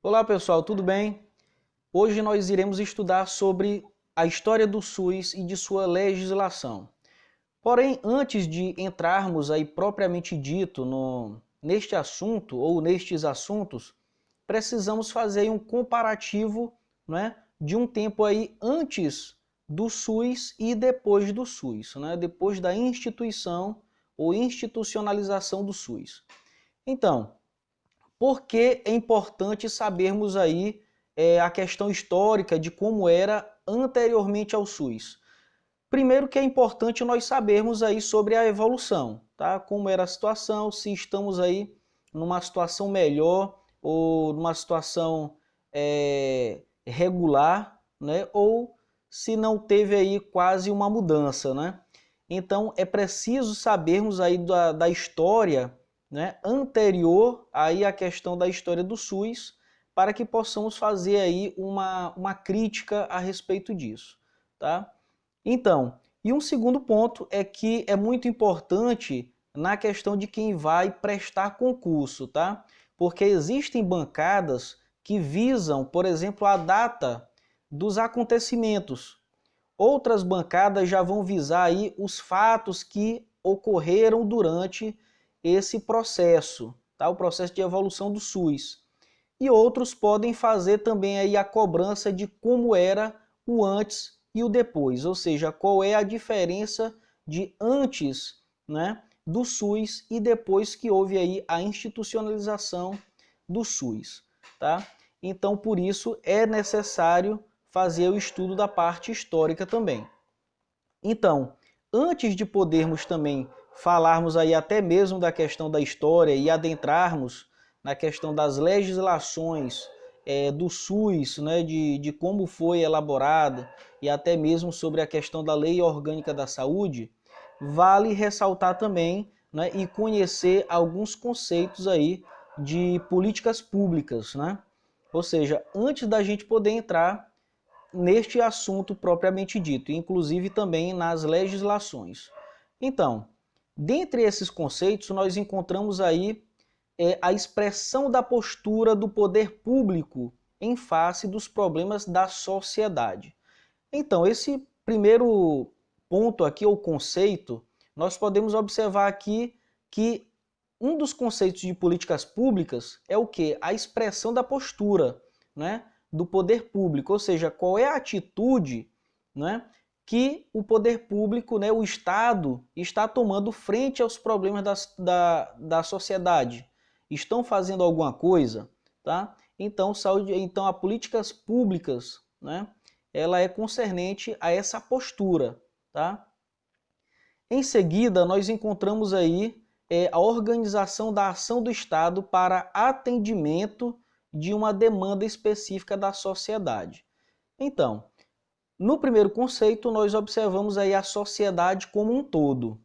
Olá pessoal, tudo bem? Hoje nós iremos estudar sobre a história do SUS e de sua legislação. Porém, antes de entrarmos aí propriamente dito neste assunto ou nestes assuntos, precisamos fazer um comparativo, né, de um tempo aí antes do SUS e depois do SUS, né, depois da instituição ou institucionalização do SUS. Então, por que é importante sabermos aí a questão histórica de como era anteriormente ao SUS? Primeiro que é importante nós sabermos aí sobre a evolução, tá? Como era a situação, se estamos aí numa situação melhor ou numa situação regular, né? Ou se não teve aí quase uma mudança, né? Então é preciso sabermos aí da história, né, anterior aí à questão da história do SUS, para que possamos fazer aí uma crítica a respeito disso, tá? Então, e um segundo ponto é que é muito importante na questão de quem vai prestar concurso, tá? Porque existem bancadas que visam, por exemplo, a data dos acontecimentos. Outras bancadas já vão visar aí os fatos que ocorreram durante esse processo, tá? O processo de evolução do SUS. E outros podem fazer também aí a cobrança de como era o antes e o depois, ou seja, qual é a diferença de antes, né, do SUS e depois que houve aí a institucionalização do SUS, tá? Então, por isso é necessário fazer o estudo da parte histórica também. Então, antes de podermos também falarmos aí até mesmo da questão da história e adentrarmos na questão das legislações do SUS, né, de como foi elaborada e até mesmo sobre a questão da Lei Orgânica da Saúde, vale ressaltar também, né, e conhecer alguns conceitos aí de políticas públicas, né? Ou seja, antes da gente poder entrar neste assunto propriamente dito, inclusive também nas legislações. Então, dentre esses conceitos, nós encontramos aí a expressão da postura do poder público em face dos problemas da sociedade. Então, esse primeiro ponto aqui, ou conceito, nós podemos observar aqui que um dos conceitos de políticas públicas é o quê? A expressão da postura, né, do poder público, ou seja, qual é a atitude, né, que o poder público, né, o Estado, está tomando frente aos problemas da sociedade. Estão fazendo alguma coisa? Tá? Então, então, as políticas públicas, né, ela é concernente a essa postura. Tá? Em seguida, nós encontramos aí a organização da ação do Estado para atendimento de uma demanda específica da sociedade. Então, no primeiro conceito, nós observamos aí a sociedade como um todo.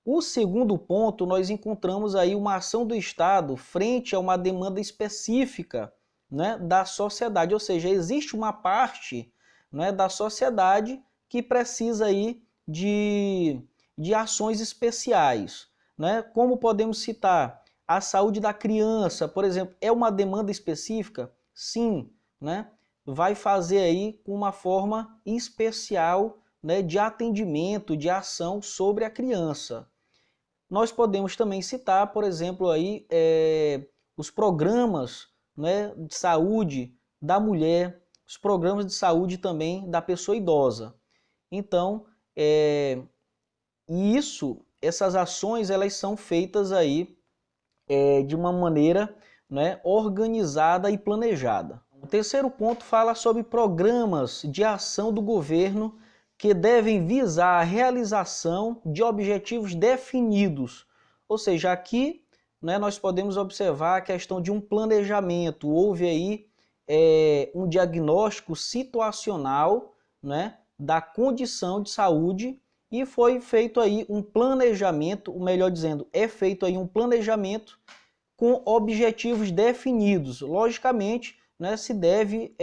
O segundo ponto, nós encontramos aí uma ação do Estado frente a uma demanda específica, né, da sociedade, ou seja, existe uma parte, né, da sociedade que precisa aí de ações especiais, né? Como podemos citar a saúde da criança, por exemplo, é uma demanda específica? Sim, né? Vai fazer aí com uma forma especial, né, de atendimento, de ação sobre a criança. Nós podemos também citar, por exemplo, aí, os programas, né, de saúde da mulher, os programas de saúde também da pessoa idosa. Então, essas ações elas são feitas aí de uma maneira, né, organizada e planejada. O terceiro ponto fala sobre programas de ação do governo que devem visar a realização de objetivos definidos. Ou seja, aqui, né, nós podemos observar a questão de um planejamento. Houve aí um diagnóstico situacional, né, da condição de saúde e foi feito aí um planejamento, ou melhor dizendo, é feito aí um planejamento com objetivos definidos. Logicamente, né, se deve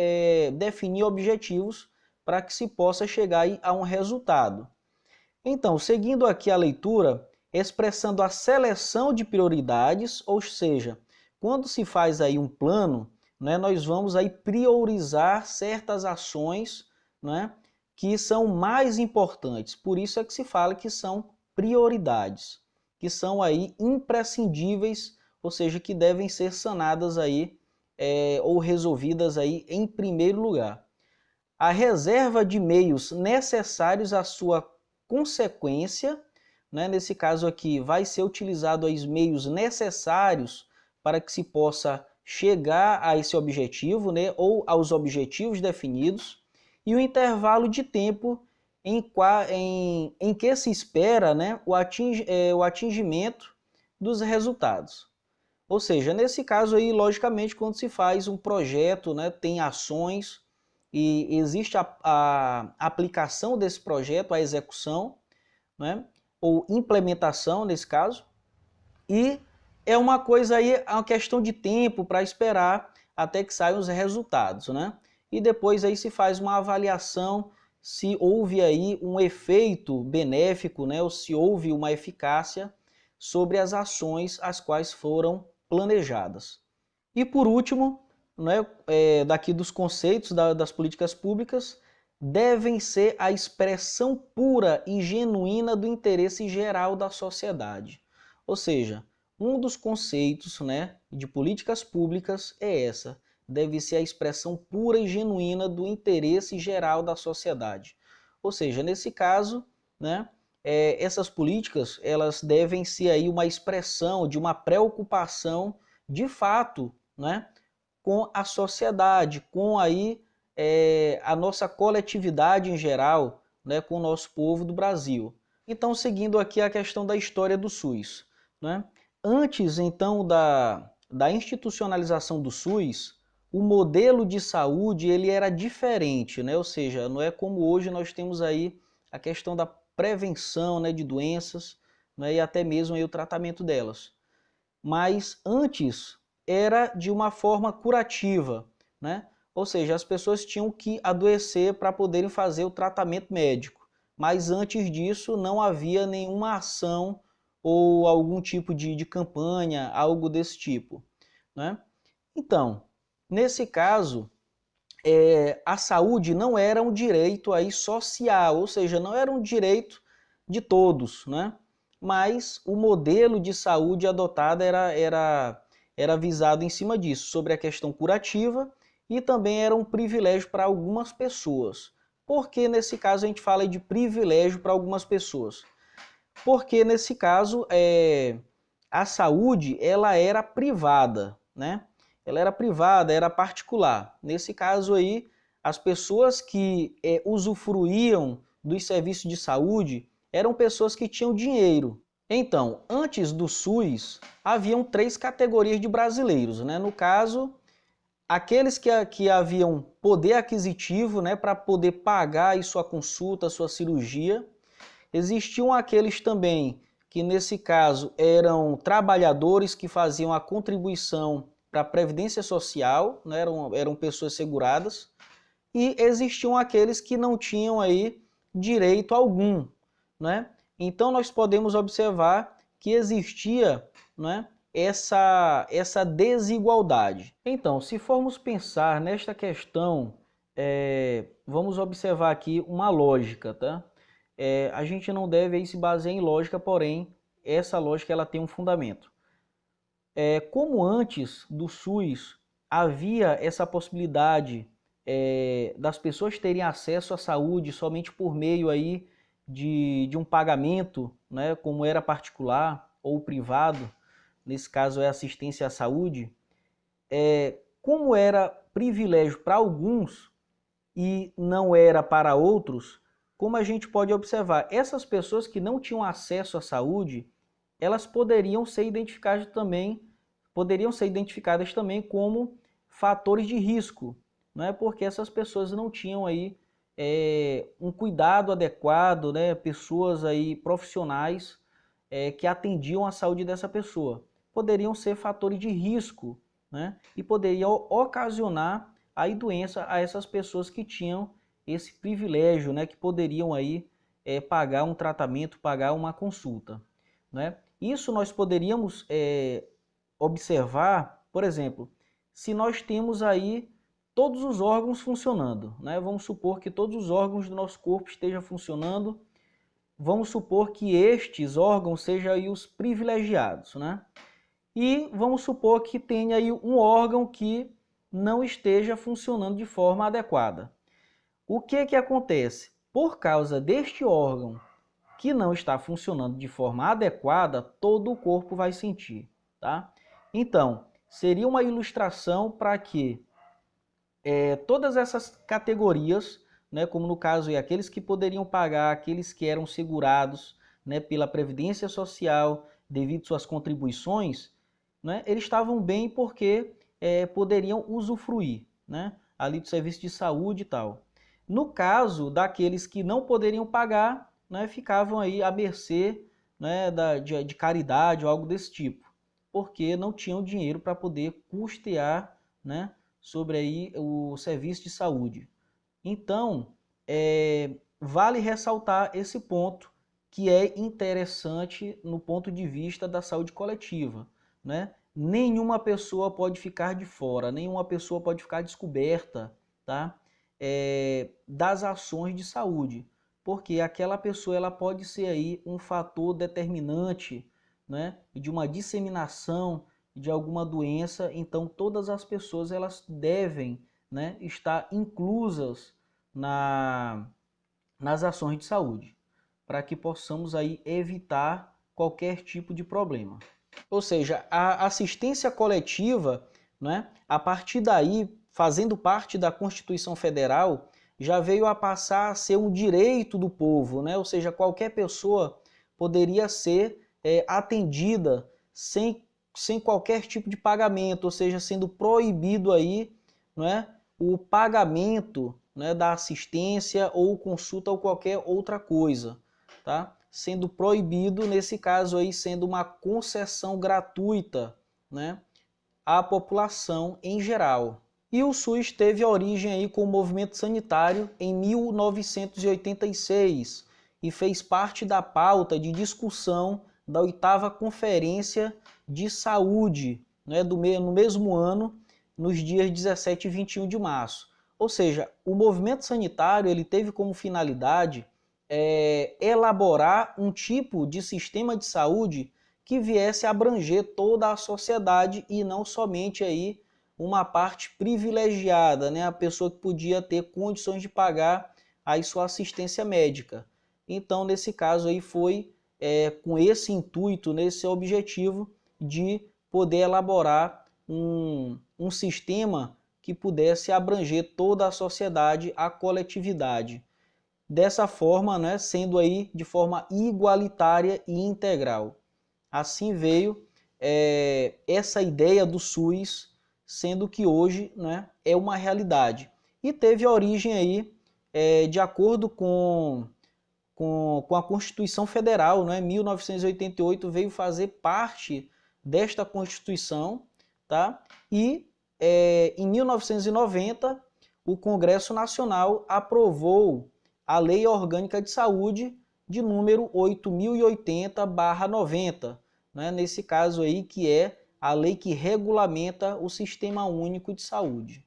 definir objetivos para que se possa chegar aí a um resultado. Então, seguindo aqui a leitura, expressando a seleção de prioridades, ou seja, quando se faz aí um plano, né, nós vamos aí priorizar certas ações, né, que são mais importantes. Por isso é que se fala que são prioridades, que são aí imprescindíveis, ou seja, que devem ser sanadas aí ou resolvidas aí em primeiro lugar. A reserva de meios necessários à sua consequência, né, nesse caso aqui, vai ser utilizado os meios necessários para que se possa chegar a esse objetivo, né, ou aos objetivos definidos, e o intervalo de tempo em que se espera, né, o atingimento dos resultados. Ou seja, nesse caso aí, logicamente, quando se faz um projeto, né, tem ações e existe a aplicação desse projeto, a execução, né, ou implementação nesse caso, e é uma coisa aí, é uma questão de tempo para esperar até que saiam os resultados, né? E depois aí se faz uma avaliação se houve aí um efeito benéfico, né, ou se houve uma eficácia sobre as ações as quais foram planejadas. E por último, né, daqui dos conceitos das políticas públicas, devem ser a expressão pura e genuína do interesse geral da sociedade. Ou seja, um dos conceitos, né, de políticas públicas é essa, deve ser a expressão pura e genuína do interesse geral da sociedade. Ou seja, nesse caso, né, essas políticas elas devem ser aí uma expressão de uma preocupação de fato, né, com a sociedade, com aí a nossa coletividade em geral, né, com o nosso povo do Brasil. Então, seguindo aqui a questão da história do SUS, né? Antes, então, da institucionalização do SUS, o modelo de saúde ele era diferente, né? Ou seja, não é como hoje nós temos aí a questão da prevenção, né, de doenças, né, e até mesmo aí o tratamento delas. Mas antes era de uma forma curativa, né? Ou seja, as pessoas tinham que adoecer para poderem fazer o tratamento médico. Mas antes disso não havia nenhuma ação ou algum tipo de campanha, algo desse tipo, né? Então, nesse caso, a saúde não era um direito aí social, ou seja, não era um direito de todos, né? Mas o modelo de saúde adotado era visado em cima disso, sobre a questão curativa, e também era um privilégio para algumas pessoas. Por que nesse caso a gente fala de privilégio para algumas pessoas? Porque nesse caso a saúde ela era privada, né? Ela era privada, era particular. Nesse caso aí, as pessoas que usufruíam dos serviços de saúde eram pessoas que tinham dinheiro. Então, antes do SUS, haviam 3 categorias de brasileiros, né? No caso, aqueles que haviam poder aquisitivo, né, para poder pagar aí sua consulta, sua cirurgia. Existiam aqueles também que, nesse caso, eram trabalhadores que faziam a contribuição para a Previdência Social, né? eram pessoas seguradas, e existiam aqueles que não tinham aí direito algum, né? Então nós podemos observar que existia, né, essa desigualdade. Então, se formos pensar nesta questão, vamos observar aqui uma lógica, tá? A gente não deve aí se basear em lógica, porém, essa lógica ela tem um fundamento. Como antes do SUS havia essa possibilidade das pessoas terem acesso à saúde somente por meio aí de um pagamento, né, como era particular ou privado, nesse caso é assistência à saúde, como era privilégio para alguns e não era para outros, como a gente pode observar, essas pessoas que não tinham acesso à saúde, elas poderiam ser identificadas também como fatores de risco, né? Porque essas pessoas não tinham aí um cuidado adequado, né? Pessoas aí profissionais que atendiam a saúde dessa pessoa. Poderiam ser fatores de risco, né? E poderiam ocasionar aí doença a essas pessoas que tinham esse privilégio, né? Que poderiam aí pagar um tratamento, pagar uma consulta, né? Isso nós poderíamos observar, por exemplo, se nós temos aí todos os órgãos funcionando, né? Vamos supor que todos os órgãos do nosso corpo estejam funcionando, vamos supor que estes órgãos sejam aí os privilegiados, né? E vamos supor que tenha aí um órgão que não esteja funcionando de forma adequada. O que acontece? Por causa deste órgão que não está funcionando de forma adequada, todo o corpo vai sentir, tá? Então, seria uma ilustração para que todas essas categorias, né, como no caso aqueles que poderiam pagar, aqueles que eram segurados, né, pela Previdência Social devido suas contribuições, né, eles estavam bem porque poderiam usufruir, né, ali do serviço de saúde e tal. No caso daqueles que não poderiam pagar, né, ficavam aí à mercê, né, de caridade ou algo desse tipo, porque não tinham dinheiro para poder custear, né, sobre aí o serviço de saúde. Então, vale ressaltar esse ponto que é interessante no ponto de vista da saúde coletiva, né? Nenhuma pessoa pode ficar de fora, nenhuma pessoa pode ficar descoberta, tá? Das ações de saúde, porque aquela pessoa ela pode ser aí um fator determinante, né, de uma disseminação de alguma doença. Então todas as pessoas elas devem, né, estar inclusas nas ações de saúde, para que possamos aí evitar qualquer tipo de problema. Ou seja, a assistência coletiva, né, a partir daí, fazendo parte da Constituição Federal, já veio a passar a ser um direito do povo, né? Ou seja, qualquer pessoa poderia ser atendida sem qualquer tipo de pagamento, ou seja, sendo proibido aí, né, o pagamento, né, da assistência ou consulta ou qualquer outra coisa, tá? Sendo proibido, nesse caso aí, sendo uma concessão gratuita, né, à população em geral. E o SUS teve origem aí com o movimento sanitário em 1986 e fez parte da pauta de discussão da 8ª Conferência de Saúde, né, no mesmo ano, nos dias 17 e 21 de março. Ou seja, o movimento sanitário ele teve como finalidade elaborar um tipo de sistema de saúde que viesse a abranger toda a sociedade e não somente aí uma parte privilegiada, né? A pessoa que podia ter condições de pagar aí sua assistência médica. Então, nesse caso aí foi com esse intuito, nesse objetivo de poder elaborar um sistema que pudesse abranger toda a sociedade, a coletividade. Dessa forma, né, sendo aí de forma igualitária e integral. Assim veio essa ideia do SUS, sendo que hoje, né, é uma realidade. E teve origem aí, de acordo com a Constituição Federal, né, 1988 veio fazer parte desta Constituição, tá? E em 1990 o Congresso Nacional aprovou a Lei Orgânica de Saúde de número 8.080/90, né? Nesse caso aí que é a lei que regulamenta o Sistema Único de Saúde.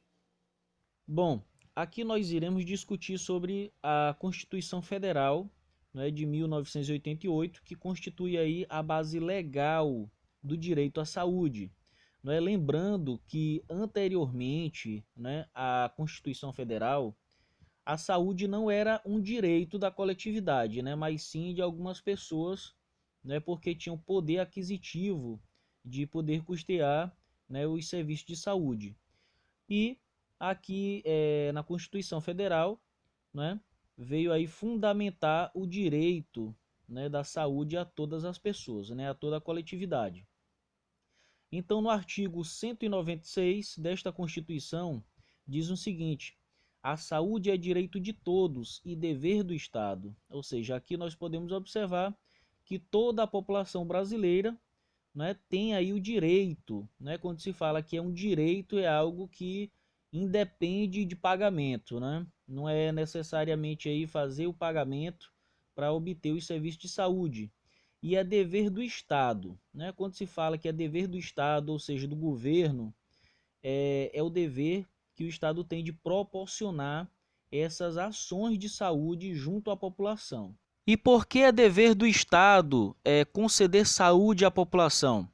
Bom, aqui nós iremos discutir sobre a Constituição Federal, né, de 1988, que constitui aí a base legal do direito à saúde. Né? Lembrando que anteriormente, né, à Constituição Federal, a saúde não era um direito da coletividade, né, mas sim de algumas pessoas, né, porque tinham poder aquisitivo de poder custear, né, os serviços de saúde. E aqui na Constituição Federal, né, veio aí fundamentar o direito, né, da saúde a todas as pessoas, né, a toda a coletividade. Então, no artigo 196 desta Constituição, diz o seguinte: a saúde é direito de todos e dever do Estado. Ou seja, aqui nós podemos observar que toda a população brasileira, né, tem aí o direito, né? Quando se fala que é um direito, é algo que independe de pagamento, né? Não é necessariamente aí fazer o pagamento para obter os serviços de saúde. E é dever do Estado, né? Quando se fala que é dever do Estado, ou seja, do governo, é o dever que o Estado tem de proporcionar essas ações de saúde junto à população. E por que é dever do Estado conceder saúde à população?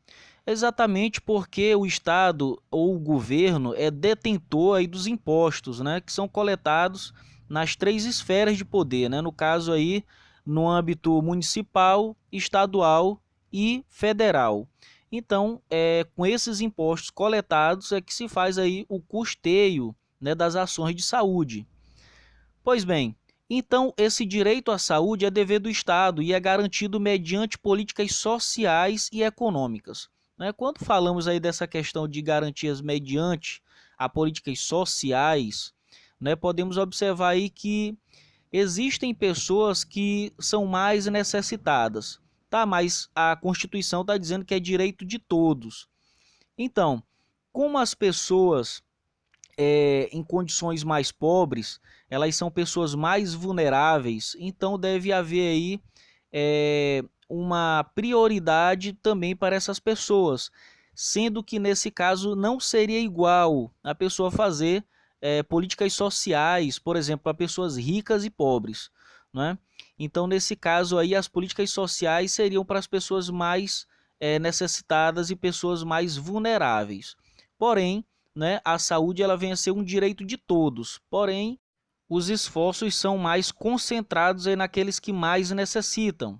Exatamente porque o Estado ou o governo é detentor aí dos impostos, né, que são coletados nas três esferas de poder, né, no caso aí no âmbito municipal, estadual e federal. Então, com esses impostos coletados é que se faz aí o custeio, né, das ações de saúde. Pois bem, então esse direito à saúde é dever do Estado e é garantido mediante políticas sociais e econômicas. Né? Quando falamos aí dessa questão de garantias mediante a políticas sociais, né, podemos observar aí que existem pessoas que são mais necessitadas, tá? Mas a Constituição está dizendo que é direito de todos. Então, como as pessoas em condições mais pobres, elas são pessoas mais vulneráveis, então deve haver aí uma prioridade também para essas pessoas, sendo que nesse caso não seria igual a pessoa fazer políticas sociais, por exemplo, para pessoas ricas e pobres, né? Então nesse caso aí as políticas sociais seriam para as pessoas mais necessitadas e pessoas mais vulneráveis. Porém, né, a saúde ela vem a ser um direito de todos, porém os esforços são mais concentrados aí naqueles que mais necessitam.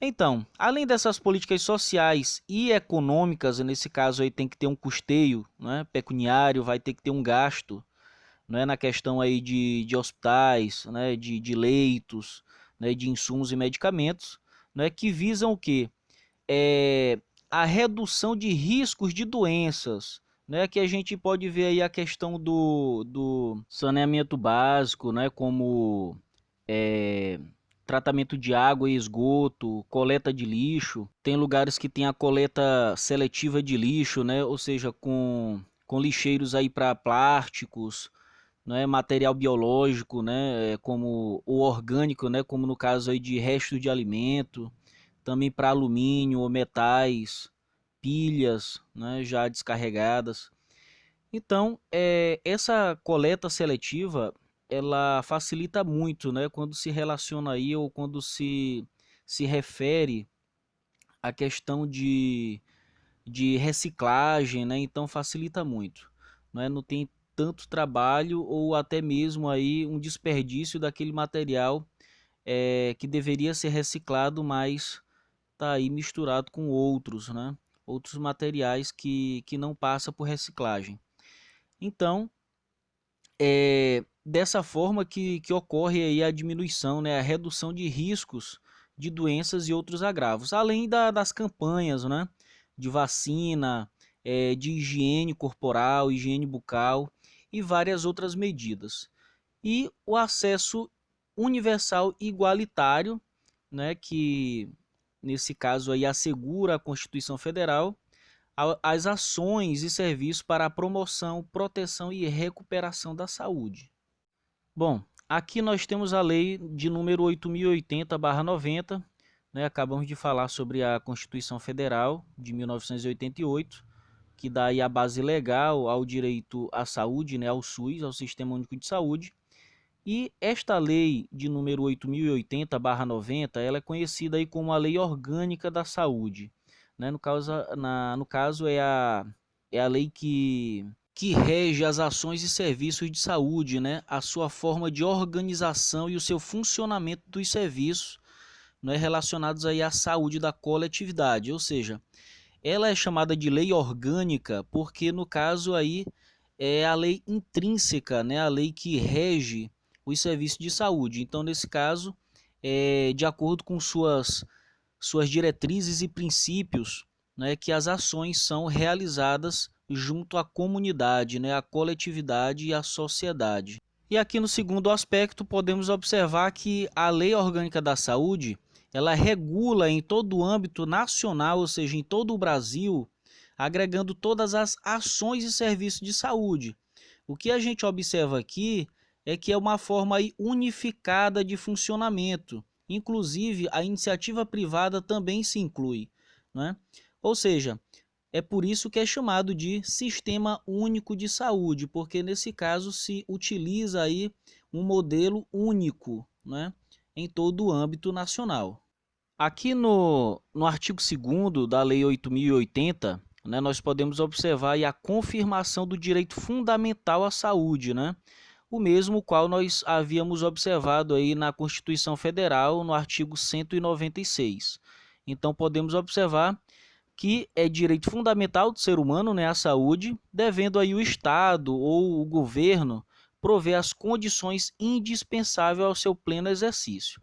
Então, além dessas políticas sociais e econômicas, nesse caso aí tem que ter um custeio, né, pecuniário, vai ter que ter um gasto, né, na questão aí de hospitais, né, de leitos, né, de insumos e medicamentos, né, que visam o quê? A redução de riscos de doenças, né, que a gente pode ver aí a questão do saneamento básico, né, como tratamento de água e esgoto, coleta de lixo. Tem lugares que tem a coleta seletiva de lixo, né, ou seja, com lixeiros aí para plásticos, né, material biológico, né, como o orgânico, né, como no caso aí de restos de alimento, também para alumínio ou metais, pilhas, né, já descarregadas. Então, essa coleta seletiva, ela facilita muito, né, quando se relaciona aí ou quando se refere à questão de reciclagem, né, então facilita muito, né, não tem tanto trabalho ou até mesmo aí um desperdício daquele material que deveria ser reciclado, mas está aí misturado com outros, né? Outros materiais que não passam por reciclagem. Então, é dessa forma que ocorre aí a diminuição, né? A redução de riscos de doenças e outros agravos, além das campanhas, né? De vacina, de higiene corporal, higiene bucal e várias outras medidas. E o acesso universal igualitário, né? Que nesse caso aí assegura a Constituição Federal as ações e serviços para a promoção, proteção e recuperação da saúde. Bom, aqui nós temos a lei de número 8080/90, né? Acabamos de falar sobre a Constituição Federal de 1988, que dá aí a base legal ao direito à saúde, né? Ao SUS, ao Sistema Único de Saúde. E esta lei de número 8080/90, ela é conhecida aí como a Lei Orgânica da Saúde, né? No caso é a lei que rege as ações e serviços de saúde, né? A sua forma de organização e o seu funcionamento dos serviços, né? Relacionados aí à saúde da coletividade, ou seja, ela é chamada de lei orgânica porque no caso aí é a lei intrínseca, né? A lei que rege os serviços de saúde. Então, nesse caso, de acordo com suas diretrizes e princípios, né, que as ações são realizadas junto à comunidade, né, à coletividade e à sociedade. E aqui no segundo aspecto, podemos observar que a Lei Orgânica da Saúde, ela regula em todo o âmbito nacional, ou seja, em todo o Brasil, agregando todas as ações e serviços de saúde. O que a gente observa aqui é que é uma forma aí unificada de funcionamento. inclusive a iniciativa privada também se inclui, né? Ou seja, é por isso que é chamado de Sistema Único de Saúde, porque nesse caso se utiliza aí um modelo único, né, em todo o âmbito nacional. Aqui no artigo 2º da Lei 8.080, né, nós podemos observar aí a confirmação do direito fundamental à saúde, né, o mesmo qual nós havíamos observado aí na Constituição Federal, no artigo 196. Então podemos observar que é direito fundamental do ser humano, né, a saúde, devendo aí o Estado ou o governo prover as condições indispensáveis ao seu pleno exercício.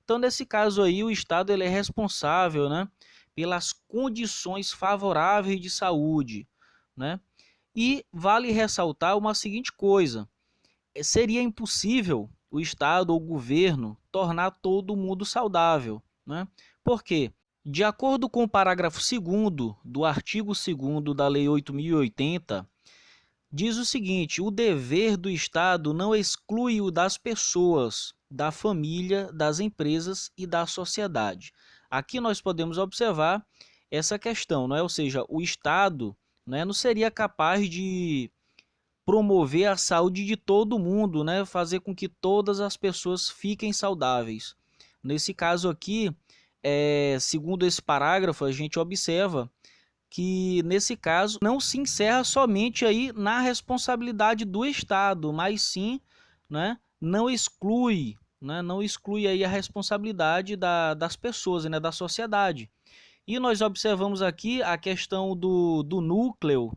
Então, nesse caso aí, o Estado ele é responsável, né, pelas condições favoráveis de saúde, né? E vale ressaltar uma seguinte coisa: seria impossível o Estado ou o governo tornar todo mundo saudável, né? Por quê? De acordo com o parágrafo 2º do artigo 2º da Lei 8.080, diz o seguinte: o dever do Estado não exclui o das pessoas, da família, das empresas e da sociedade. Aqui nós podemos observar essa questão, não é? Ou seja, o Estado, né, não seria capaz de promover a saúde de todo mundo, né, fazer com que todas as pessoas fiquem saudáveis. Nesse caso aqui, segundo esse parágrafo, a gente observa que nesse caso não se encerra somente aí na responsabilidade do Estado, mas sim, né, não exclui aí a responsabilidade das pessoas, né, da sociedade. E nós observamos aqui a questão do núcleo,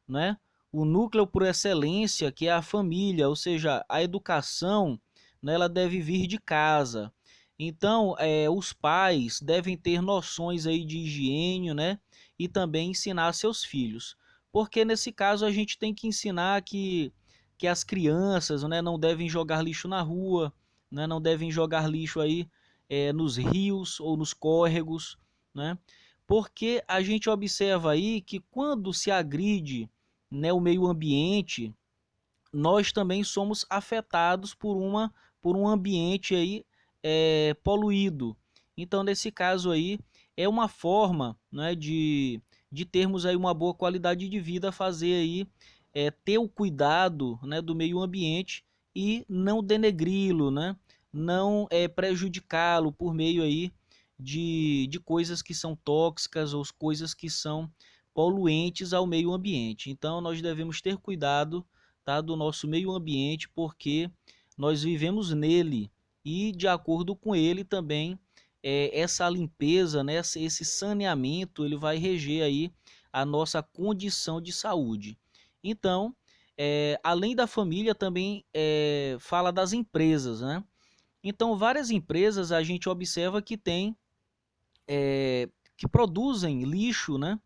né, o núcleo por excelência, que é a família, ou seja, a educação, né, ela deve vir de casa. Então, os pais devem ter noções aí de higiene, né, e também ensinar seus filhos. Porque nesse caso a gente tem que ensinar que as crianças, né, não devem jogar lixo na rua, né, não devem jogar lixo aí nos rios ou nos córregos, né? Porque a gente observa aí que quando se agride, né, o meio ambiente, nós também somos afetados por um ambiente aí poluído. Então, nesse caso aí, é uma forma, né, de termos aí uma boa qualidade de vida, fazer aí, ter o cuidado, né, do meio ambiente e não denegri-lo, né, não prejudicá-lo por meio aí de coisas que são tóxicas ou coisas que são poluentes ao meio ambiente. Então, nós devemos ter cuidado, tá, do nosso meio ambiente, porque nós vivemos nele e, de acordo com ele, também essa limpeza, né, esse saneamento, ele vai reger aí a nossa condição de saúde. Então, além da família, também fala das empresas, né? Então, várias empresas a gente observa que tem que produzem lixo, né?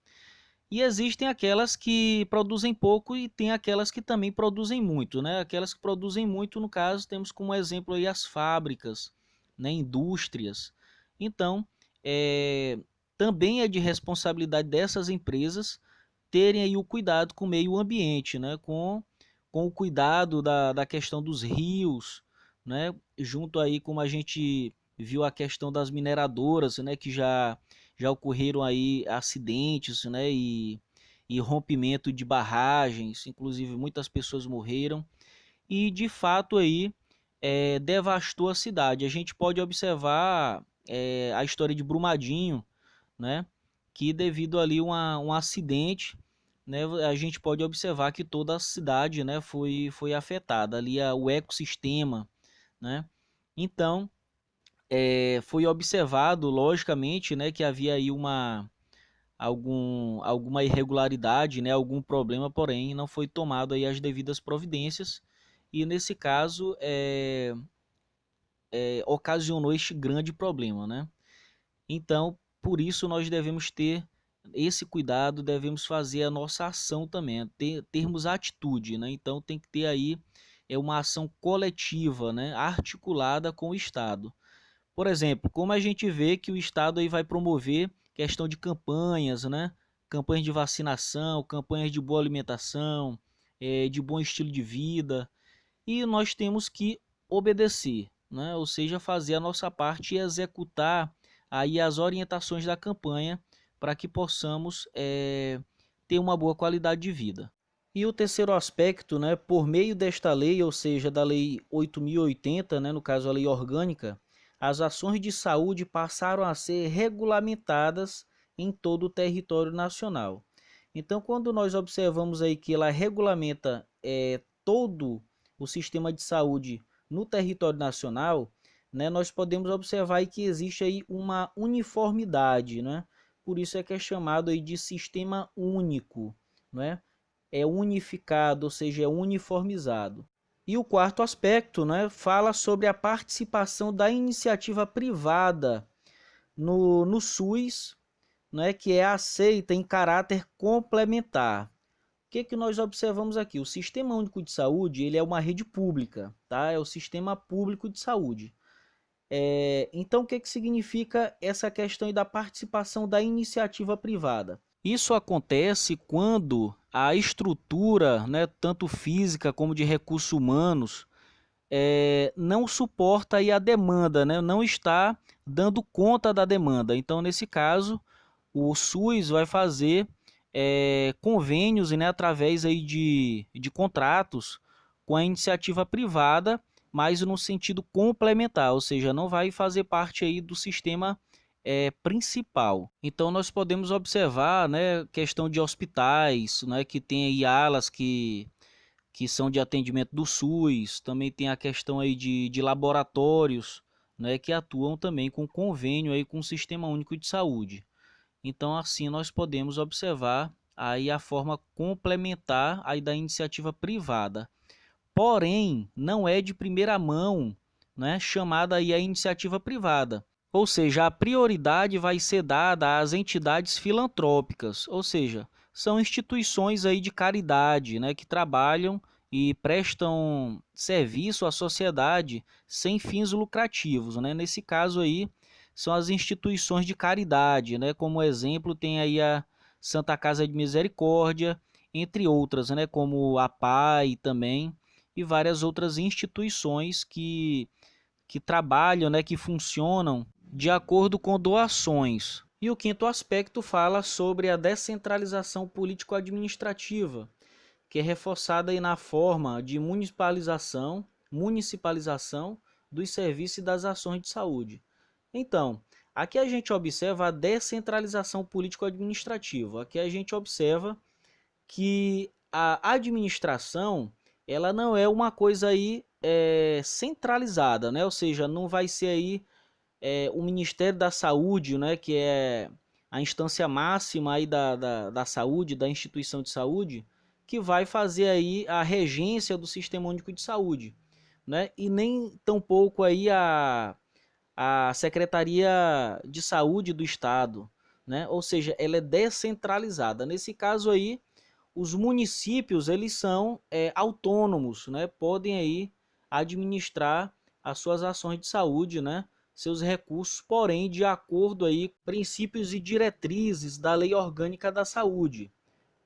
E existem aquelas que produzem pouco e tem aquelas que também produzem muito, né? Aquelas que produzem muito, no caso, temos como exemplo aí as fábricas, né? Indústrias. Então, também é de responsabilidade dessas empresas terem aí o cuidado com o meio ambiente, né? Com o cuidado da questão dos rios, né? Junto aí, como a gente viu a questão das mineradoras, né? Que já ocorreram aí acidentes, né, e rompimento de barragens, inclusive muitas pessoas morreram e de fato aí devastou a cidade. A gente pode observar a história de Brumadinho, né, que devido ali um acidente, né, a gente pode observar que toda a cidade, né, foi afetada ali o ecossistema, né. Então foi observado, logicamente, né, que havia aí alguma irregularidade, né, algum problema, porém não foi tomado aí as devidas providências e nesse caso ocasionou este grande problema, né? Então, por isso nós devemos ter esse cuidado, devemos fazer a nossa ação também, termos atitude, né? Então tem que ter aí uma ação coletiva, né, articulada com o Estado. Por exemplo, como a gente vê que o Estado aí vai promover questão de campanhas, né? Campanhas de vacinação, campanhas de boa alimentação, de bom estilo de vida, e nós temos que obedecer, né? Ou seja, fazer a nossa parte e executar aí as orientações da campanha para que possamos ter uma boa qualidade de vida. E o terceiro aspecto, né, por meio desta lei, ou seja, da Lei 8.080, né, no caso a lei orgânica, as ações de saúde passaram a ser regulamentadas em todo o território nacional. Então, quando nós observamos aí que ela regulamenta todo o sistema de saúde no território nacional, né, nós podemos observar aí que existe aí uma uniformidade, né? Por isso é que é chamado aí de sistema único, né? É unificado, ou seja, é uniformizado. E o quarto aspecto, né, fala sobre a participação da iniciativa privada no SUS, né, que é aceita em caráter complementar. O que nós observamos aqui? O Sistema Único de Saúde ele é uma rede pública, tá? É o Sistema Público de Saúde. Então, o que significa essa questão da participação da iniciativa privada? Isso acontece quando a estrutura, né, tanto física como de recursos humanos, não suporta aí a demanda, né, não está dando conta da demanda. Então, nesse caso, o SUS vai fazer convênios, né, através aí de contratos com a iniciativa privada, mas no sentido complementar, ou seja, não vai fazer parte aí do sistema principal. Então nós podemos observar, né, questão de hospitais, né, que tem aí alas que são de atendimento do SUS, também tem a questão aí de laboratórios, né, que atuam também com convênio aí com o Sistema Único de Saúde. Então assim nós podemos observar aí a forma complementar aí da iniciativa privada. Porém, não é de primeira mão, né, chamada aí a iniciativa privada. Ou seja, a prioridade vai ser dada às entidades filantrópicas, ou seja, são instituições aí de caridade, né, que trabalham e prestam serviço à sociedade sem fins lucrativos, né? Nesse caso aí, são as instituições de caridade, né? Como exemplo, tem aí a Santa Casa de Misericórdia, entre outras, né? Como a PAI também, e várias outras instituições que trabalham, né? Que funcionam de acordo com doações. E o quinto aspecto fala sobre a descentralização político-administrativa, que é reforçada aí na forma de municipalização dos serviços e das ações de saúde. Então, aqui a gente observa a descentralização político-administrativa. Aqui a gente observa que a administração ela não é uma coisa aí centralizada, né? Ou seja, não vai ser aí o Ministério da Saúde, né, que é a instância máxima aí da saúde, da instituição de saúde, que vai fazer aí a regência do Sistema Único de Saúde, né? E nem tampouco aí a Secretaria de Saúde do Estado, né? Ou seja, ela é descentralizada. Nesse caso aí, os municípios eles são autônomos, né? Podem aí administrar as suas ações de saúde, né? Seus recursos, porém de acordo aí com princípios e diretrizes da Lei Orgânica da Saúde.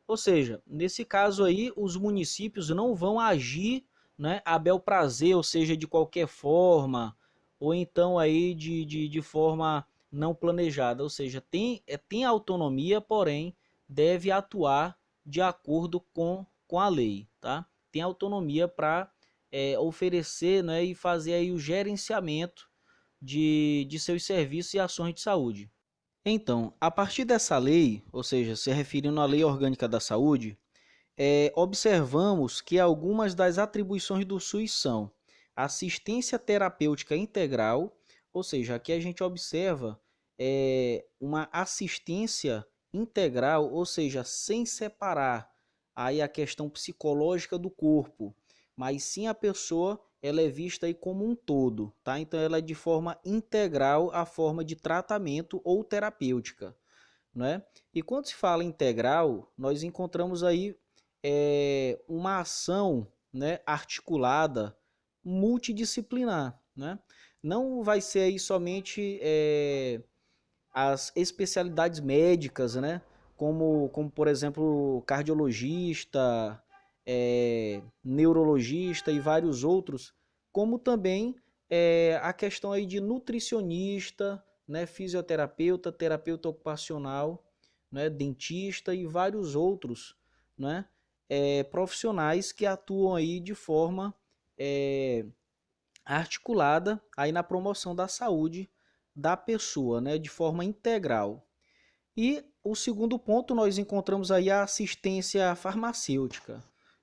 Ou seja, nesse caso aí, os municípios não vão agir, né, a bel prazer, ou seja, de qualquer forma, ou então aí de forma não planejada. Ou seja, tem autonomia, porém deve atuar de acordo com a lei, tá? Tem autonomia para oferecer, né, e fazer aí o gerenciamento de seus serviços e ações de saúde. Então, a partir dessa lei, ou seja, se referindo à Lei Orgânica da Saúde, observamos que algumas das atribuições do SUS são assistência terapêutica integral, ou seja, aqui a gente observa uma assistência integral, ou seja, sem separar aí a questão psicológica do corpo, mas sim a pessoa ela é vista aí como um todo, tá? Então ela é de forma integral a forma de tratamento ou terapêutica, né? E quando se fala integral, nós encontramos aí uma ação, né, articulada, multidisciplinar, né? Não vai ser aí somente as especialidades médicas, né? Como por exemplo, cardiologista, neurologista e vários outros, como também a questão aí de nutricionista, né, fisioterapeuta, terapeuta ocupacional, né, dentista e vários outros, né, profissionais que atuam aí de forma articulada aí na promoção da saúde da pessoa, né, de forma integral. E o segundo ponto, nós encontramos aí a assistência farmacêutica,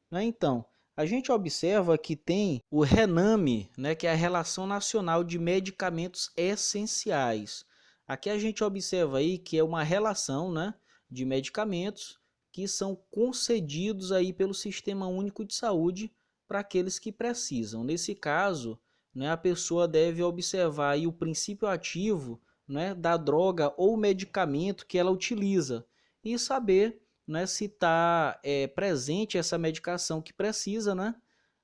né? Então, a gente observa que tem o RENAME, né, que é a Relação Nacional de Medicamentos Essenciais. Aqui a gente observa aí que é uma relação, né, de medicamentos que são concedidos aí pelo Sistema Único de Saúde para aqueles que precisam. Nesse caso, né, a pessoa deve observar aí o princípio ativo, né, da droga ou medicamento que ela utiliza e saber, né, se está presente essa medicação que precisa, né,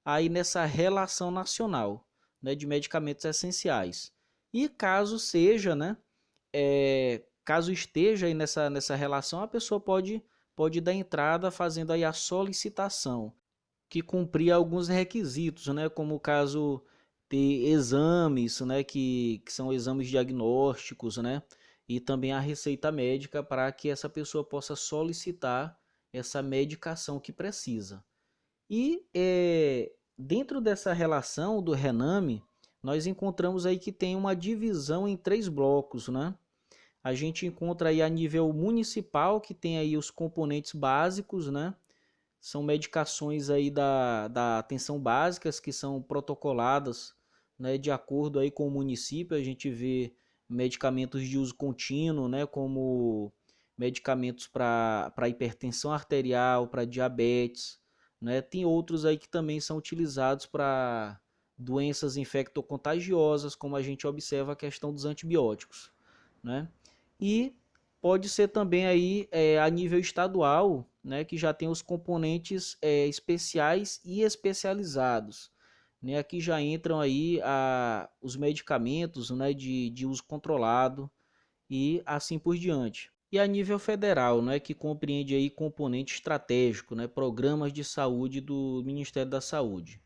aí nessa relação nacional, né, de medicamentos essenciais. E caso seja, né, caso esteja aí nessa relação, a pessoa pode dar entrada fazendo aí a solicitação, que cumpria alguns requisitos, né, como o caso ter exames, né, que são exames diagnósticos, né, e também a receita médica para que essa pessoa possa solicitar essa medicação que precisa. E dentro dessa relação do RENAME, nós encontramos aí que tem uma divisão em 3 blocos, né? A gente encontra aí a nível municipal, que tem aí os componentes básicos, né? São medicações aí da atenção básicas que são protocoladas, né, de acordo aí com o município. A gente vê medicamentos de uso contínuo, né, como medicamentos para hipertensão arterial, para diabetes, né? Tem outros aí que também são utilizados para doenças infectocontagiosas, como a gente observa a questão dos antibióticos, né? E pode ser também aí a nível estadual, né, que já tem os componentes especiais e especializados, né? Aqui já entram aí os medicamentos, né, de uso controlado e assim por diante. E a nível federal, né, que compreende aí componente estratégico, né, programas de saúde do Ministério da Saúde.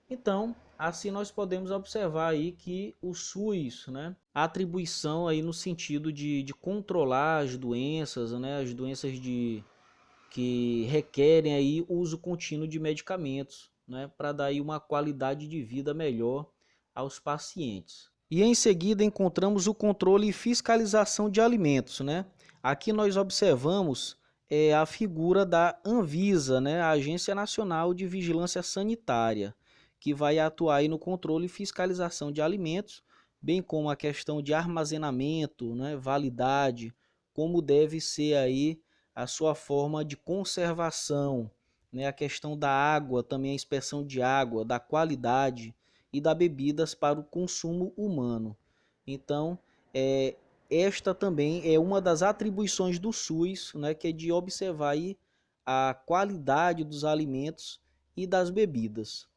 Então, assim nós podemos observar aí que o SUS, né, a atribuição aí no sentido de controlar as doenças, né, as doenças que requerem aí uso contínuo de medicamentos, né, para dar aí uma qualidade de vida melhor aos pacientes. E em seguida encontramos o controle e fiscalização de alimentos, né? Aqui nós observamos a figura da Anvisa, né, a Agência Nacional de Vigilância Sanitária, que vai atuar aí no controle e fiscalização de alimentos, bem como a questão de armazenamento, né, validade, como deve ser aí a sua forma de conservação, né, a questão da água, também a inspeção de água, da qualidade e das bebidas para o consumo humano. Então, esta também é uma das atribuições do SUS, né, que é de observar aí a qualidade dos alimentos e das bebidas.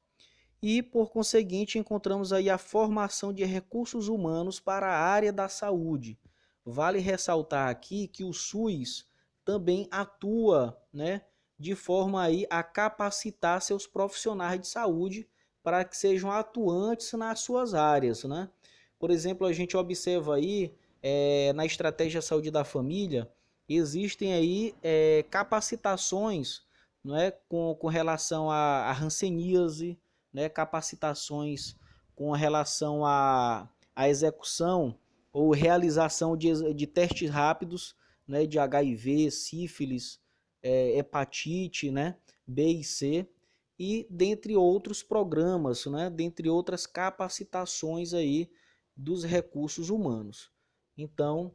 E, por conseguinte, encontramos aí a formação de recursos humanos para a área da saúde. Vale ressaltar aqui que o SUS também atua, né, de forma aí a capacitar seus profissionais de saúde para que sejam atuantes nas suas áreas, né? Por exemplo, a gente observa aí na estratégia saúde da família, existem aí capacitações, não é, com relação à hanseníase, né, capacitações com relação à execução ou realização de testes rápidos, né, de HIV, sífilis, hepatite, né, B e C, e dentre outros programas, né, dentre outras capacitações aí dos recursos humanos. Então,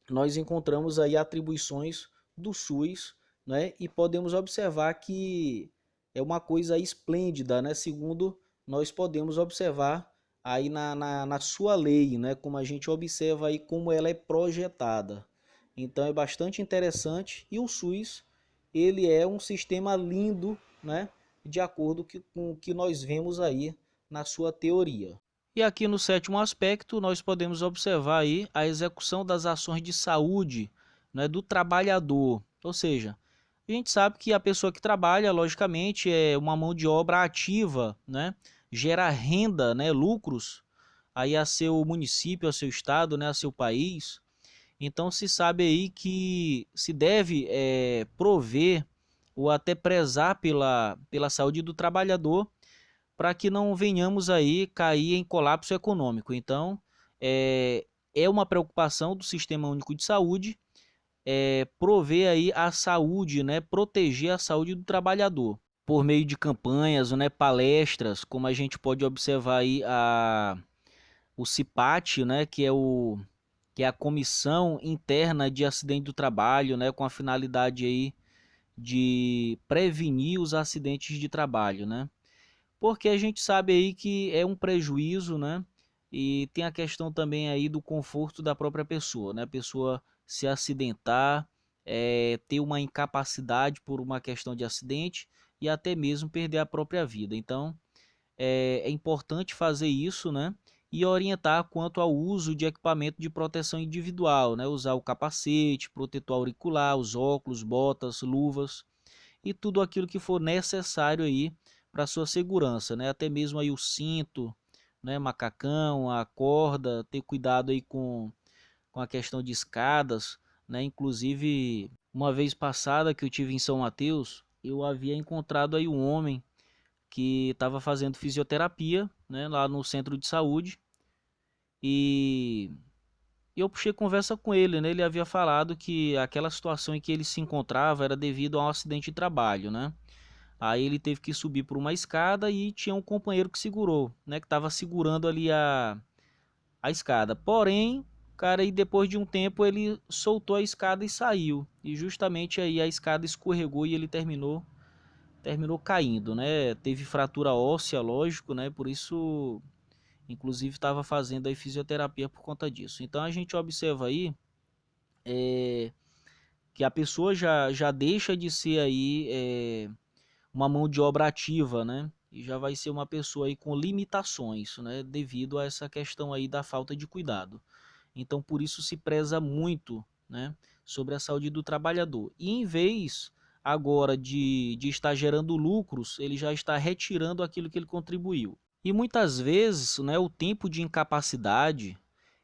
nós encontramos aí atribuições do SUS, né, e podemos observar que é uma coisa esplêndida, né, segundo nós podemos observar aí na sua lei, né, como a gente observa aí como ela é projetada. Então é bastante interessante, e o SUS, ele é um sistema lindo, né, de acordo com o que nós vemos aí na sua teoria. E aqui no sétimo aspecto, nós podemos observar aí a execução das ações de saúde, né, do trabalhador. Ou seja, a gente sabe que a pessoa que trabalha, logicamente, é uma mão de obra ativa, né, gera renda, né, lucros, aí a seu município, a seu estado, né, a seu país. Então se sabe aí que se deve prover ou até prezar pela saúde do trabalhador para que não venhamos aí cair em colapso econômico. Então é uma preocupação do Sistema Único de Saúde prover aí a saúde, né, proteger a saúde do trabalhador por meio de campanhas, né, palestras, como a gente pode observar aí o CIPAT, né, que é a Comissão Interna de Acidente do Trabalho, né, com a finalidade aí de prevenir os acidentes de trabalho, né? Porque a gente sabe aí que é um prejuízo, né? E tem a questão também aí do conforto da própria pessoa, né? A pessoa se acidentar, ter uma incapacidade por uma questão de acidente e até mesmo perder a própria vida. Então, é importante fazer isso, né? E orientar quanto ao uso de equipamento de proteção individual, né? Usar o capacete, protetor auricular, os óculos, botas, luvas e tudo aquilo que for necessário aí para sua segurança, né? Até mesmo aí o cinto, né? Macacão, a corda, ter cuidado aí com a questão de escadas, né? Inclusive, uma vez passada que eu tive em São Mateus, eu havia encontrado aí um homem que estava fazendo fisioterapia, né, lá no centro de saúde, e eu puxei conversa com ele, né? Ele havia falado que aquela situação em que ele se encontrava era devido a um acidente de trabalho, né? Aí ele teve que subir por uma escada e tinha um companheiro que segurou, né? Que estava segurando ali a escada. Porém, cara, aí depois de um tempo ele soltou a escada e saiu. E justamente aí a escada escorregou e ele terminou caindo, né? Teve fratura óssea, lógico, né? Por isso, inclusive, estava fazendo aí fisioterapia por conta disso. Então a gente observa aí que a pessoa já deixa de ser aí uma mão de obra ativa, né? E já vai ser uma pessoa aí com limitações, né? Devido a essa questão aí da falta de cuidado. Então por isso se preza muito, né? Sobre a saúde do trabalhador. E em vez agora de estar gerando lucros, ele já está retirando aquilo que ele contribuiu. E muitas vezes, né, o tempo de incapacidade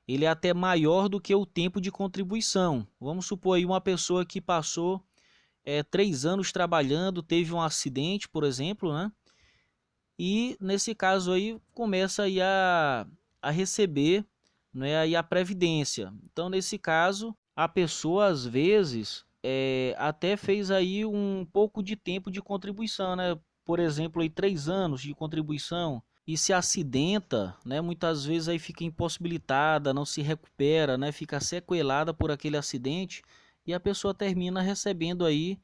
ele é até maior do que o tempo de contribuição. Vamos supor aí uma pessoa que passou 3 anos trabalhando, teve um acidente, por exemplo, né? E nesse caso aí começa aí a receber, né, aí a previdência. Então nesse caso a pessoa às vezes até fez aí um pouco de tempo de contribuição, né? Por exemplo, aí 3 anos de contribuição e se acidenta, né? Muitas vezes aí fica impossibilitada, não se recupera, né? Fica sequelada por aquele acidente e a pessoa termina recebendo aí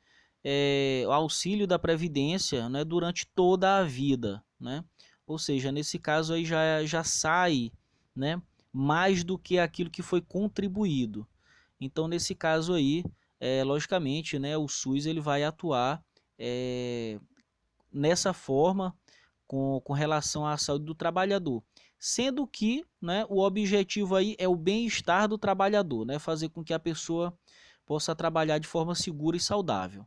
o auxílio da previdência, né? Durante toda a vida, né? Ou seja, nesse caso aí já sai, né? Mais do que aquilo que foi contribuído. Então, nesse caso aí, logicamente, né, o SUS ele vai atuar nessa forma com relação à saúde do trabalhador. Sendo que, né, o objetivo aí é o bem-estar do trabalhador, né, fazer com que a pessoa possa trabalhar de forma segura e saudável.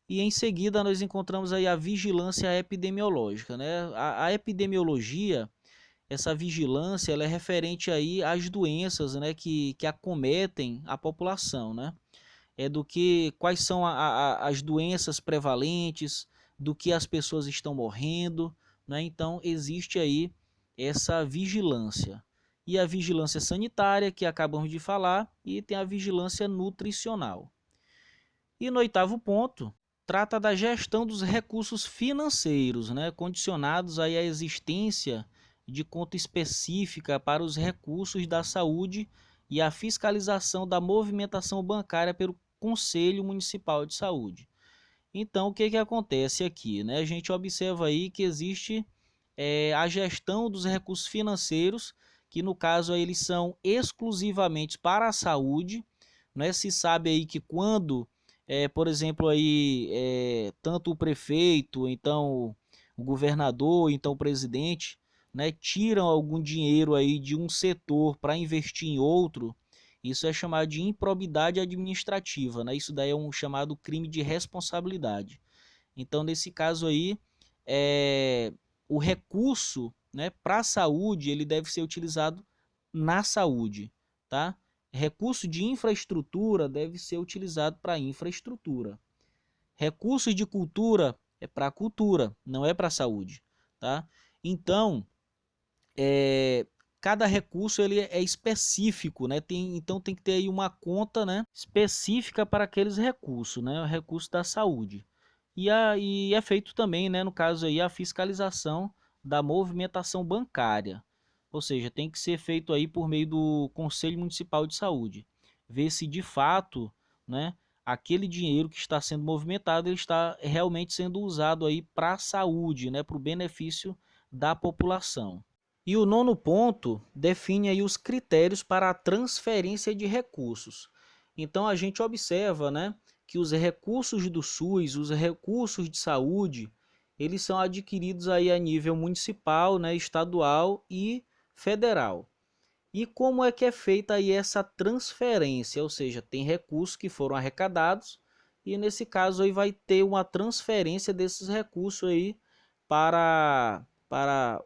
E em seguida nós encontramos aí a vigilância epidemiológica, né? A epidemiologia, essa vigilância, ela é referente aí às doenças, né, que acometem a população, né? Do que quais são as doenças prevalentes, do que as pessoas estão morrendo, né? Então existe aí essa vigilância. E a vigilância sanitária, que acabamos de falar, e tem a vigilância nutricional. E no 8º ponto, trata da gestão dos recursos financeiros, né, condicionados aí à existência de conta específica para os recursos da saúde e a fiscalização da movimentação bancária pelo Conselho Municipal de Saúde. Então, o que acontece aqui? Né? A gente observa aí que existe a gestão dos recursos financeiros, que no caso aí, eles são exclusivamente para a saúde. Né? Se sabe aí que quando por exemplo, aí, tanto o prefeito, então o governador, então o presidente, né, tiram algum dinheiro aí de um setor para investir em outro, isso é chamado de improbidade administrativa, né? Isso daí é um chamado crime de responsabilidade. Então, nesse caso aí, o recurso, né, para a saúde, ele deve ser utilizado na saúde, tá? Recurso de infraestrutura deve ser utilizado para infraestrutura. Recursos de cultura é para cultura, não é para saúde, tá? Então, cada recurso ele é específico, né? Então tem que ter aí uma conta, né, específica para aqueles recursos, né? O recurso da saúde. E é feito também, né, no caso aí, a fiscalização da movimentação bancária. Ou seja, tem que ser feito aí por meio do Conselho Municipal de Saúde. Ver se de fato, né, aquele dinheiro que está sendo movimentado, ele está realmente sendo usado aí para a saúde, né, para o benefício da população. E o nono ponto define aí os critérios para a transferência de recursos. Então a gente observa, né, que os recursos do SUS, os recursos de saúde, eles são adquiridos aí a nível municipal, né, estadual e federal. E como é que é feita aí essa transferência? Ou seja, tem recursos que foram arrecadados e nesse caso aí vai ter uma transferência desses recursos aí para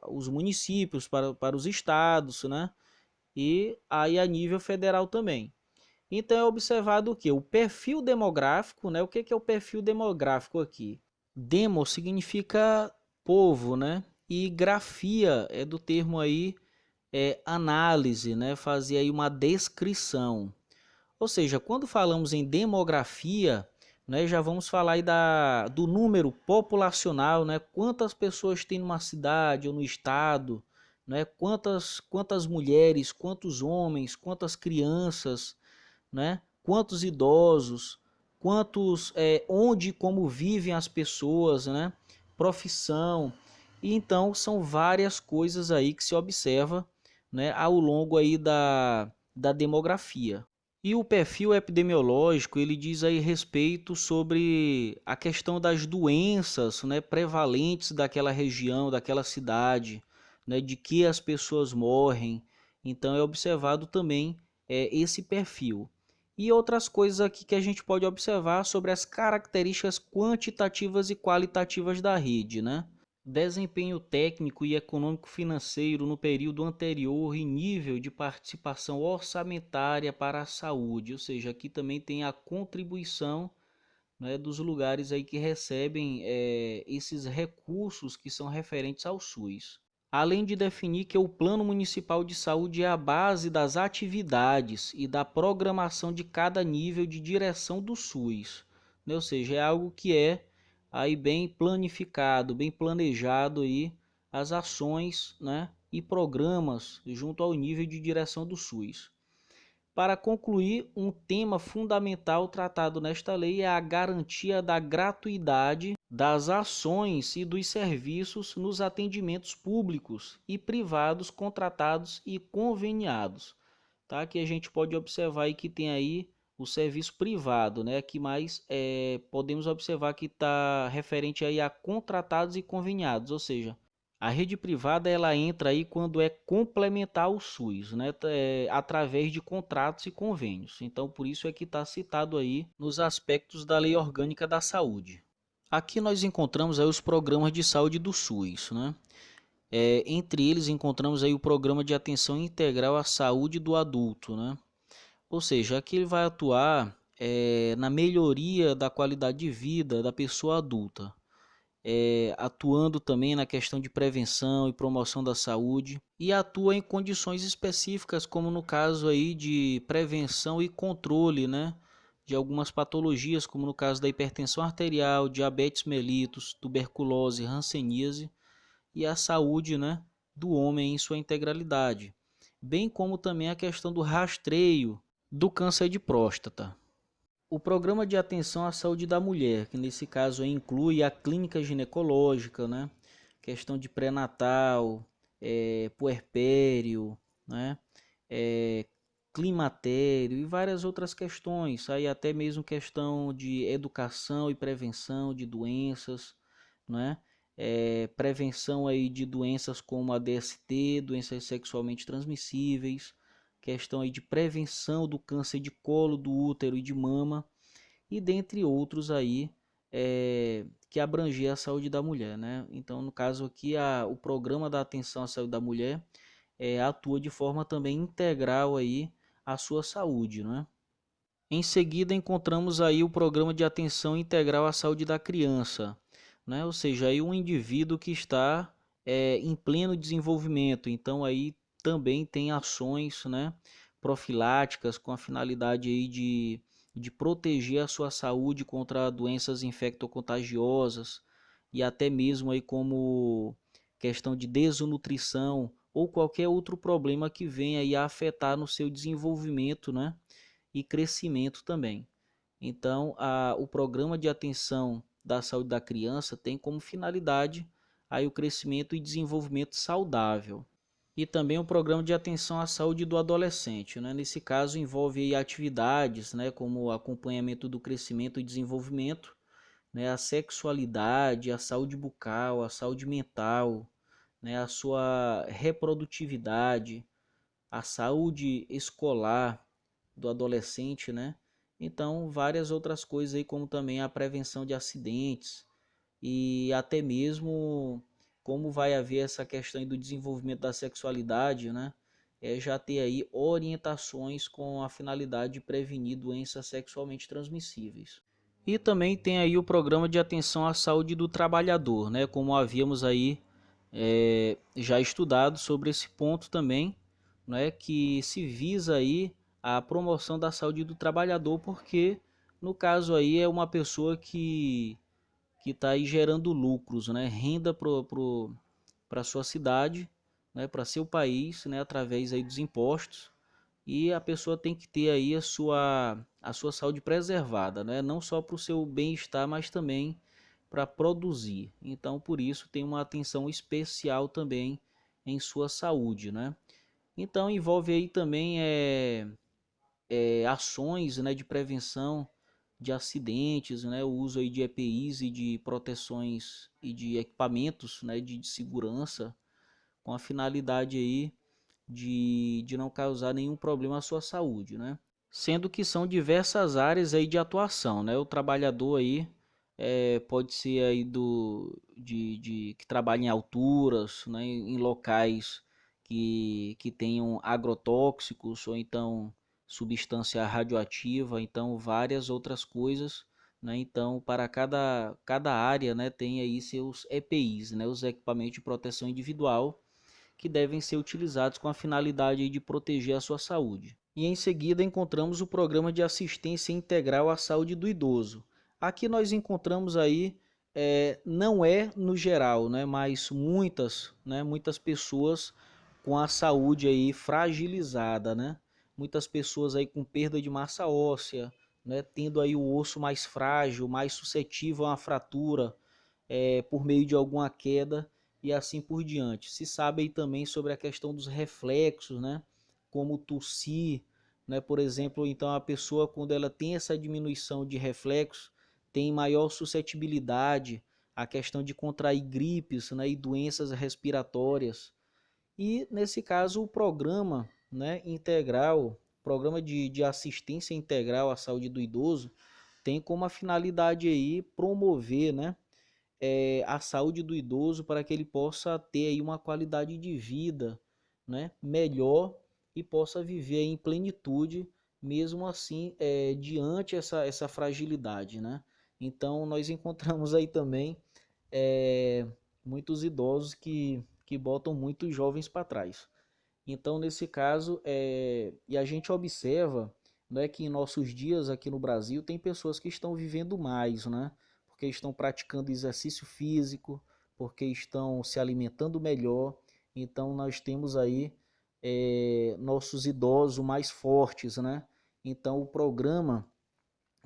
os municípios, para os estados, né? E aí a nível federal também. Então é observado o que? O perfil demográfico, né? O que é o perfil demográfico aqui? Demo significa povo, né? E grafia é do termo aí análise, né? Fazer aí uma descrição. Ou seja, quando falamos em demografia, né, já vamos falar aí do número populacional, né? Quantas pessoas tem numa cidade ou no estado, né? Quantas mulheres, quantos homens, quantas crianças, né? Quantos idosos, onde e como vivem as pessoas, né? Profissão. E então são várias coisas aí que se observa, né, ao longo aí da demografia. E o perfil epidemiológico, ele diz aí respeito sobre a questão das doenças, né, prevalentes daquela região, daquela cidade, né, de que as pessoas morrem. Então é observado também esse perfil. E outras coisas aqui que a gente pode observar sobre as características quantitativas e qualitativas da rede, né? Desempenho técnico e econômico-financeiro no período anterior e nível de participação orçamentária para a saúde, ou seja, aqui também tem a contribuição, né, dos lugares aí que recebem esses recursos que são referentes ao SUS. Além de definir que o Plano Municipal de Saúde é a base das atividades e da programação de cada nível de direção do SUS, né? Ou seja, é algo que é aí bem planificado, bem planejado aí as ações, né, e programas junto ao nível de direção do SUS. Para concluir, um tema fundamental tratado nesta lei é a garantia da gratuidade das ações e dos serviços nos atendimentos públicos e privados contratados e conveniados. Tá? Que a gente pode observar aí que tem aí o serviço privado, né? Que mais podemos observar que está referente aí a contratados e conveniados, ou seja, a rede privada ela entra aí quando é complementar ao SUS, né? Através de contratos e convênios. Então, por isso é que está citado aí nos aspectos da Lei Orgânica da Saúde. Aqui nós encontramos aí os programas de saúde do SUS, né? Entre eles encontramos aí o Programa de Atenção Integral à Saúde do Adulto, né? Ou seja, aqui ele vai atuar na melhoria da qualidade de vida da pessoa adulta. Atuando também na questão de prevenção e promoção da saúde e atua em condições específicas, como no caso aí de prevenção e controle, né, de algumas patologias, como no caso da hipertensão arterial, diabetes mellitus, tuberculose, hanseníase e a saúde, né, do homem em sua integralidade, bem como também a questão do rastreio do câncer de próstata. O programa de atenção à saúde da mulher, que nesse caso inclui a clínica ginecológica, né? Questão de pré-natal, puerpério, né? Climatério e várias outras questões, aí até mesmo questão de educação e prevenção de doenças, né? Prevenção aí de doenças como a DST, doenças sexualmente transmissíveis, questão aí de prevenção do câncer de colo do útero e de mama, e dentre outros aí que abrangia a saúde da mulher, né? Então, no caso aqui, o programa da atenção à saúde da mulher atua de forma também integral aí à sua saúde, né? Em seguida, encontramos aí o programa de atenção integral à saúde da criança, né? Ou seja, aí um indivíduo que está em pleno desenvolvimento, então aí também tem ações, né, profiláticas com a finalidade aí de proteger a sua saúde contra doenças infectocontagiosas e até mesmo aí como questão de desnutrição ou qualquer outro problema que venha aí a afetar no seu desenvolvimento, né, e crescimento também. Então, o programa de atenção da saúde da criança tem como finalidade aí o crescimento e desenvolvimento saudável. E também o programa de atenção à saúde do adolescente, né? Nesse caso envolve aí atividades, né, como o acompanhamento do crescimento e desenvolvimento, né, a sexualidade, a saúde bucal, a saúde mental, né, a sua reprodutividade, a saúde escolar do adolescente, né? Então, várias outras coisas aí, como também a prevenção de acidentes e até mesmo como vai haver essa questão do desenvolvimento da sexualidade, né? Já ter aí orientações com a finalidade de prevenir doenças sexualmente transmissíveis. E também tem aí o programa de atenção à saúde do trabalhador, né? Como havíamos aí já estudado sobre esse ponto também, né? Que se visa aí a promoção da saúde do trabalhador, porque no caso aí é uma pessoa que está aí gerando lucros, né? Renda para sua cidade, né? Para seu país, né? Através aí dos impostos, e a pessoa tem que ter aí a sua saúde preservada, né? Não só para o seu bem-estar, mas também para produzir. Então, por isso, tem uma atenção especial também em sua saúde, né? Então, envolve aí também ações, né, de prevenção de acidentes, né? O uso aí de EPIs e de proteções e de equipamentos, né, de segurança, com a finalidade aí de não causar nenhum problema à sua saúde, né? Sendo que são diversas áreas aí de atuação, né? O trabalhador aí pode ser aí que trabalha em alturas, né? Em locais que tenham agrotóxicos ou então substância radioativa, então várias outras coisas, né? Então para cada área, né, tem aí seus EPIs, né? Os equipamentos de proteção individual, que devem ser utilizados com a finalidade de proteger a sua saúde. E em seguida encontramos o programa de assistência integral à saúde do idoso. Aqui nós encontramos aí, não é no geral, né, mas muitas pessoas com a saúde aí fragilizada, né? Muitas pessoas aí com perda de massa óssea, né, tendo aí o osso mais frágil, mais suscetível a uma fratura, por meio de alguma queda e assim por diante. Se sabe aí também sobre a questão dos reflexos, né? Como tossir, né? Por exemplo, então a pessoa, quando ela tem essa diminuição de reflexo, tem maior suscetibilidade à questão de contrair gripes, né? E doenças respiratórias. E nesse caso o programa, né, integral, programa de assistência integral à saúde do idoso, tem como a finalidade aí promover, né, a saúde do idoso para que ele possa ter aí uma qualidade de vida, né, melhor e possa viver em plenitude, mesmo assim, diante essa fragilidade, né? Então nós encontramos aí também muitos idosos que botam muitos jovens para trás. Então nesse caso, e a gente observa, né, que em nossos dias aqui no Brasil tem pessoas que estão vivendo mais, né? Porque estão praticando exercício físico, porque estão se alimentando melhor. Então nós temos aí nossos idosos mais fortes, né? Então o programa,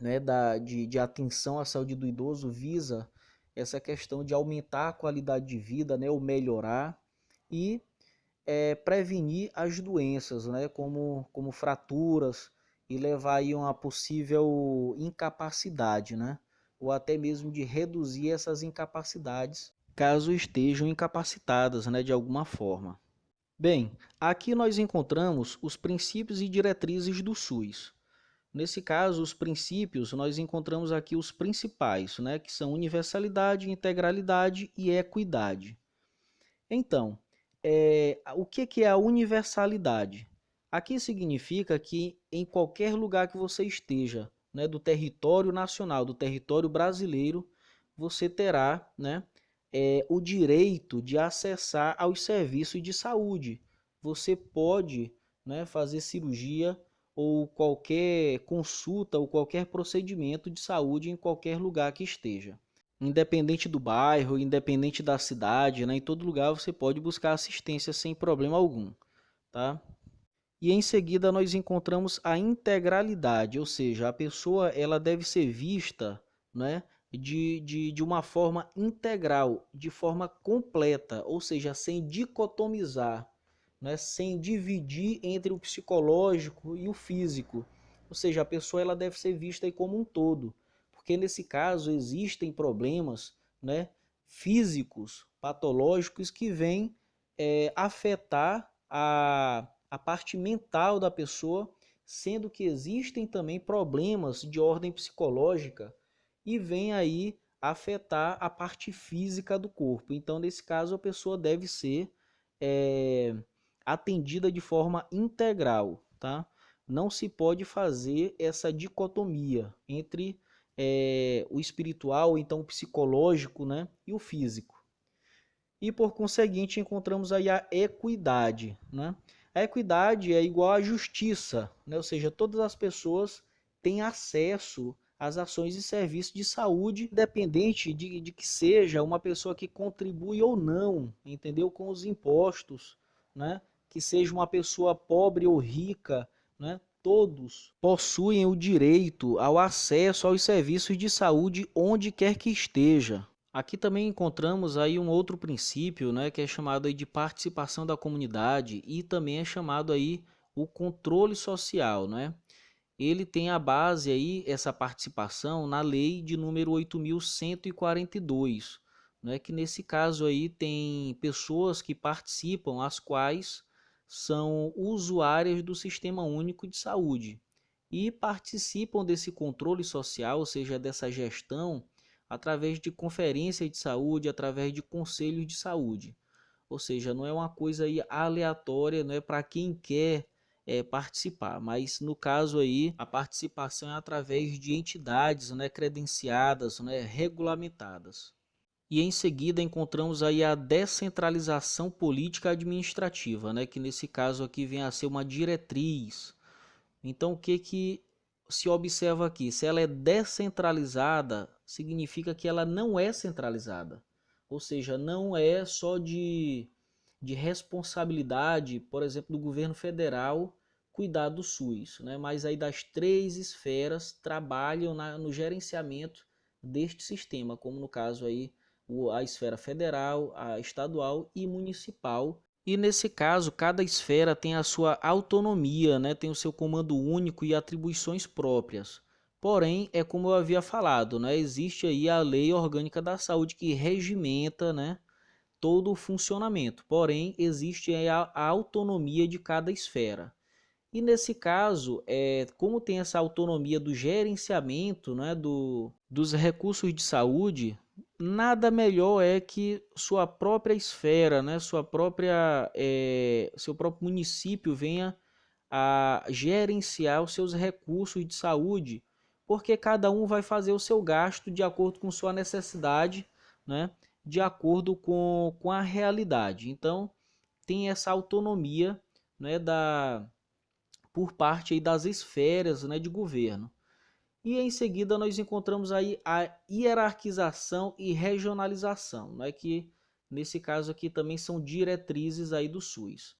né, de atenção à saúde do idoso visa essa questão de aumentar a qualidade de vida, né, ou melhorar, e prevenir as doenças, né, como fraturas, e levar aí uma possível incapacidade, né, ou até mesmo de reduzir essas incapacidades, caso estejam incapacitadas, né, de alguma forma. Bem, aqui nós encontramos os princípios e diretrizes do SUS. Nesse caso, os princípios, nós encontramos aqui os principais, né, que são universalidade, integralidade e equidade. Então, o que é a universalidade? Aqui significa que em qualquer lugar que você esteja, né, do território nacional, do território brasileiro, você terá, né, o direito de acessar aos serviços de saúde. Você pode, né, fazer cirurgia ou qualquer consulta ou qualquer procedimento de saúde em qualquer lugar que esteja. Independente do bairro, independente da cidade, né, em todo lugar você pode buscar assistência sem problema algum, tá? E em seguida nós encontramos a integralidade, ou seja, a pessoa ela deve ser vista, né, de uma forma integral, de forma completa, ou seja, sem dicotomizar, né, sem dividir entre o psicológico e o físico. Ou seja, a pessoa ela deve ser vista aí como um todo, porque nesse caso existem problemas, né, físicos, patológicos que vêm afetar a parte mental da pessoa, sendo que existem também problemas de ordem psicológica e vem aí afetar a parte física do corpo. Então, nesse caso, a pessoa deve ser atendida de forma integral, tá? Não se pode fazer essa dicotomia entre o espiritual, então o psicológico, né, e o físico. E por conseguinte encontramos aí a equidade, né? A equidade é igual à justiça, né? Ou seja, todas as pessoas têm acesso às ações e serviços de saúde, independente de que seja uma pessoa que contribui ou não, entendeu? Com os impostos, né? Que seja uma pessoa pobre ou rica, né? Todos possuem o direito ao acesso aos serviços de saúde onde quer que esteja. Aqui também encontramos aí um outro princípio, né, que é chamado aí de participação da comunidade e também é chamado aí o controle social, né? Ele tem a base aí, essa participação, na lei de número 8.142, né, que nesse caso aí tem pessoas que participam, as quais são usuárias do Sistema Único de Saúde e participam desse controle social, ou seja, dessa gestão, através de conferências de saúde, através de conselhos de saúde. Ou seja, não é uma coisa aí aleatória, não é para quem quer participar, mas no caso aí a participação é através de entidades, né, credenciadas, né, regulamentadas. E em seguida encontramos aí a descentralização política administrativa, né, que nesse caso aqui vem a ser uma diretriz. Então o que se observa aqui? Se ela é descentralizada, significa que ela não é centralizada. Ou seja, não é só de responsabilidade, por exemplo, do governo federal cuidar do SUS, né? Mas aí das três esferas trabalham no gerenciamento deste sistema, como no caso aí a esfera federal, a estadual e municipal. E nesse caso, cada esfera tem a sua autonomia, né? Tem o seu comando único e atribuições próprias. Porém, é como eu havia falado, né? Existe aí a Lei Orgânica da Saúde que regimenta, né, todo o funcionamento. Porém, existe aí a autonomia de cada esfera. E nesse caso, como tem essa autonomia do gerenciamento, né, dos recursos de saúde, nada melhor é que sua própria esfera, né, seu próprio município venha a gerenciar os seus recursos de saúde, porque cada um vai fazer o seu gasto de acordo com sua necessidade, né, de acordo com a realidade. Então, tem essa autonomia, né, por parte aí das esferas, né, de governo. E em seguida nós encontramos aí a hierarquização e regionalização, né, que nesse caso aqui também são diretrizes aí do SUS.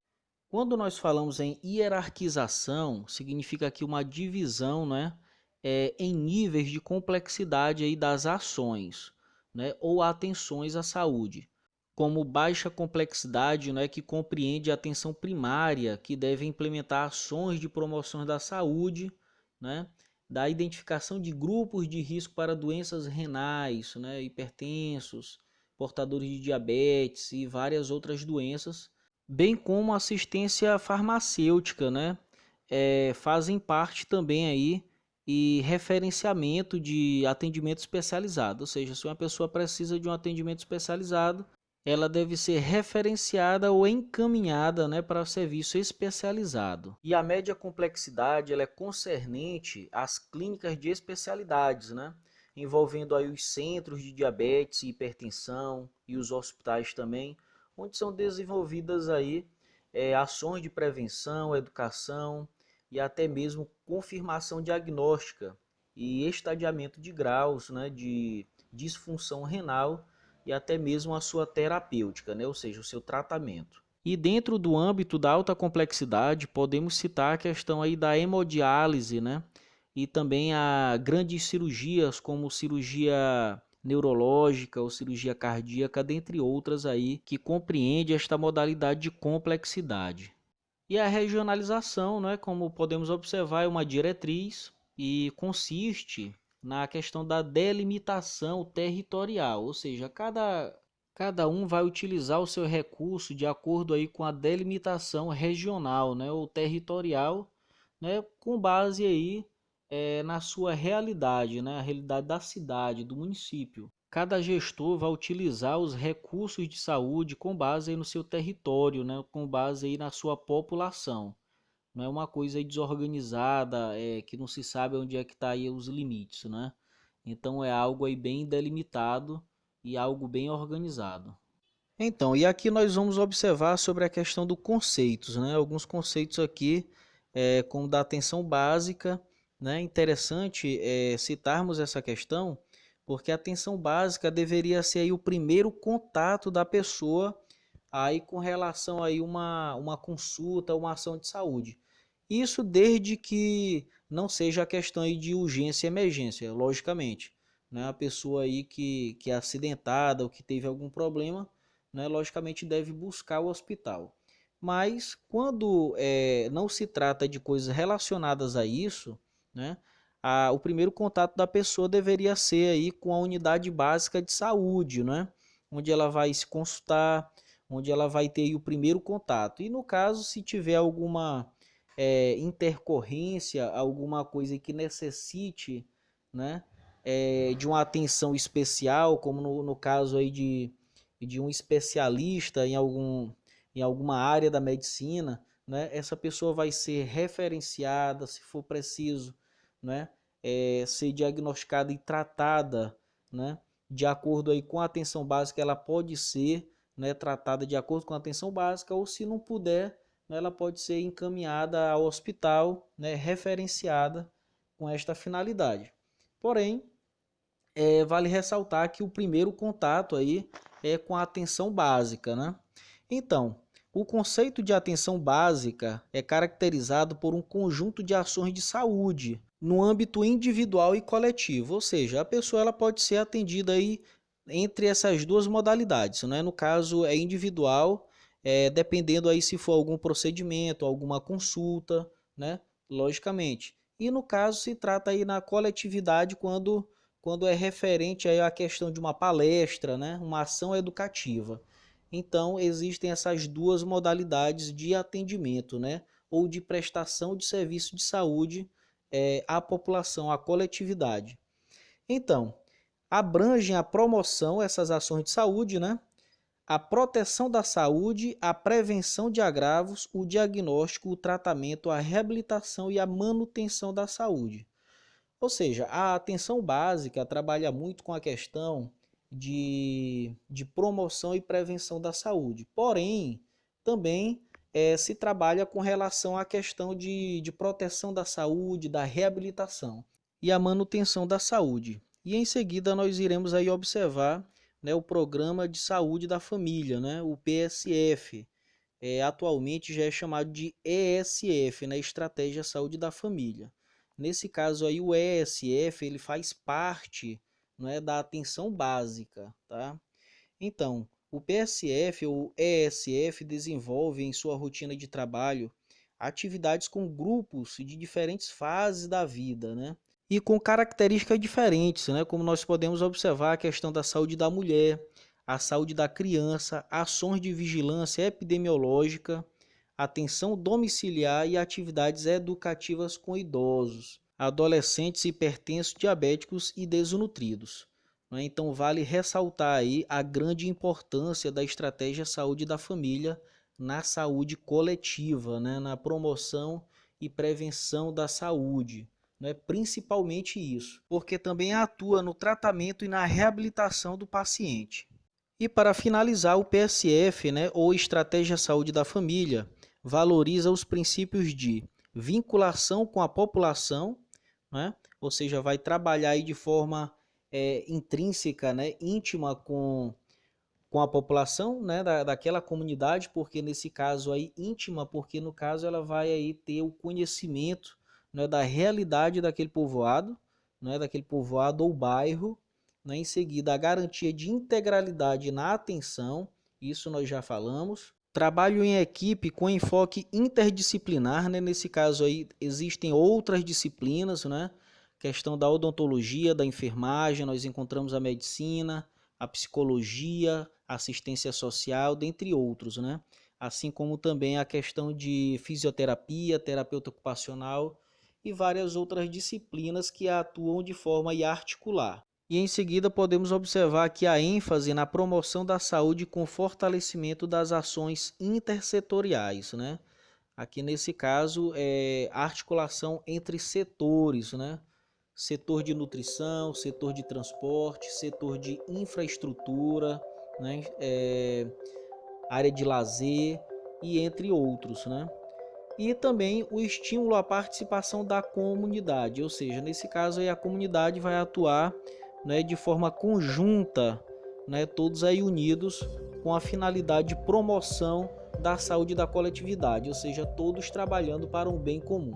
Quando nós falamos em hierarquização, significa aqui uma divisão, né, em níveis de complexidade aí das ações, né, ou atenções à saúde, como baixa complexidade, né, que compreende a atenção primária, que deve implementar ações de promoção da saúde, né, da identificação de grupos de risco para doenças renais, né, hipertensos, portadores de diabetes e várias outras doenças, bem como assistência farmacêutica, né, fazem parte também aí e referenciamento de atendimento especializado. Ou seja, se uma pessoa precisa de um atendimento especializado, ela deve ser referenciada ou encaminhada, né, para serviço especializado. E a média complexidade ela é concernente às clínicas de especialidades, né, envolvendo aí os centros de diabetes e hipertensão e os hospitais também, onde são desenvolvidas aí ações de prevenção, educação e até mesmo confirmação diagnóstica e estadiamento de graus, né, de disfunção renal e até mesmo a sua terapêutica, né? Ou seja, o seu tratamento. E dentro do âmbito da alta complexidade, podemos citar a questão aí da hemodiálise, né? E também a grandes cirurgias como cirurgia neurológica ou cirurgia cardíaca, dentre outras aí, que compreende esta modalidade de complexidade. E a regionalização, né, como podemos observar, é uma diretriz e consiste na questão da delimitação territorial, ou seja, cada um vai utilizar o seu recurso de acordo aí com a delimitação regional, né, ou territorial, né, com base aí na sua realidade, né, a realidade da cidade, do município. Cada gestor vai utilizar os recursos de saúde com base aí no seu território, né, com base aí na sua população. Não é uma coisa desorganizada, que não se sabe onde é que está aí os limites, né? Então é algo aí bem delimitado e algo bem organizado. Então, e aqui nós vamos observar sobre a questão dos conceitos, né? Alguns conceitos aqui, como da atenção básica, né? Interessante citarmos essa questão, porque a atenção básica deveria ser aí o primeiro contato da pessoa aí com relação aí uma consulta, uma ação de saúde. Isso desde que não seja a questão aí de urgência e emergência, logicamente. Né? A pessoa aí que é acidentada ou que teve algum problema, né, logicamente deve buscar o hospital. Mas quando não se trata de coisas relacionadas a isso, né, o primeiro contato da pessoa deveria ser aí com a unidade básica de saúde, né, onde ela vai se consultar, onde ela vai ter aí o primeiro contato. E no caso, se tiver alguma intercorrência, alguma coisa que necessite, né, de uma atenção especial, como no caso aí de um especialista em alguma área da medicina, né, essa pessoa vai ser referenciada, se for preciso, né, ser diagnosticada e tratada, né, de acordo aí com a atenção básica, ela pode ser, né, tratada de acordo com a atenção básica, ou se não puder, ela pode ser encaminhada ao hospital, né, referenciada com esta finalidade. Porém, vale ressaltar que o primeiro contato aí é com a atenção básica, né? Então, o conceito de atenção básica é caracterizado por um conjunto de ações de saúde no âmbito individual e coletivo, ou seja, a pessoa ela pode ser atendida aí entre essas duas modalidades, né? No caso é individual, dependendo aí se for algum procedimento, alguma consulta, né? Logicamente. E no caso se trata aí na coletividade quando é referente aí à questão de uma palestra, né? Uma ação educativa. Então existem essas duas modalidades de atendimento, né? Ou de prestação de serviço de saúde à população, à coletividade. Então, abrangem a promoção, essas ações de saúde, né? A proteção da saúde, a prevenção de agravos, o diagnóstico, o tratamento, a reabilitação e a manutenção da saúde. Ou seja, a atenção básica trabalha muito com a questão de promoção e prevenção da saúde. Porém, também se trabalha com relação à questão de proteção da saúde, da reabilitação e a manutenção da saúde. E em seguida nós iremos aí observar, né, o Programa de Saúde da Família, né, o PSF. Atualmente já é chamado de ESF, né, Estratégia Saúde da Família. Nesse caso aí o ESF ele faz parte, né, da atenção básica, tá? Então, o PSF ou ESF desenvolve em sua rotina de trabalho atividades com grupos de diferentes fases da vida, né? E com características diferentes, né? Como nós podemos observar a questão da saúde da mulher, a saúde da criança, ações de vigilância epidemiológica, atenção domiciliar e atividades educativas com idosos. adolescentes hipertensos, diabéticos e desnutridos. Né? Então vale ressaltar aí a grande importância da estratégia saúde da família na saúde coletiva, né? Na promoção e prevenção da saúde. Né? Principalmente isso, porque também atua no tratamento e na reabilitação do paciente. E para finalizar, o PSF, né, ou Estratégia Saúde da Família, valoriza os princípios de vinculação com a população, né, ou seja, vai trabalhar aí de forma intrínseca, né, íntima com a população, né, daquela comunidade, porque nesse caso aí íntima, porque no caso ela vai aí ter o conhecimento, né, da realidade daquele povoado, né, daquele povoado ou bairro, né, em seguida a garantia de integralidade na atenção, isso nós já falamos. Trabalho em equipe com enfoque interdisciplinar, né, nesse caso aí existem outras disciplinas, né, questão da odontologia, da enfermagem, nós encontramos a medicina, a psicologia, assistência social, dentre outros, né? Assim como também a questão de fisioterapia, terapeuta ocupacional e várias outras disciplinas que atuam de forma articular. E em seguida podemos observar aqui a ênfase na promoção da saúde com fortalecimento das ações intersetoriais, né? Aqui nesse caso é a articulação entre setores, né? Setor de nutrição, setor de transporte, setor de infraestrutura, né? Área de lazer e entre outros, né? E também o estímulo à participação da comunidade, ou seja, nesse caso aí a comunidade vai atuar, né, de forma conjunta, né, todos aí unidos com a finalidade de promoção da saúde da coletividade, ou seja, todos trabalhando para um bem comum.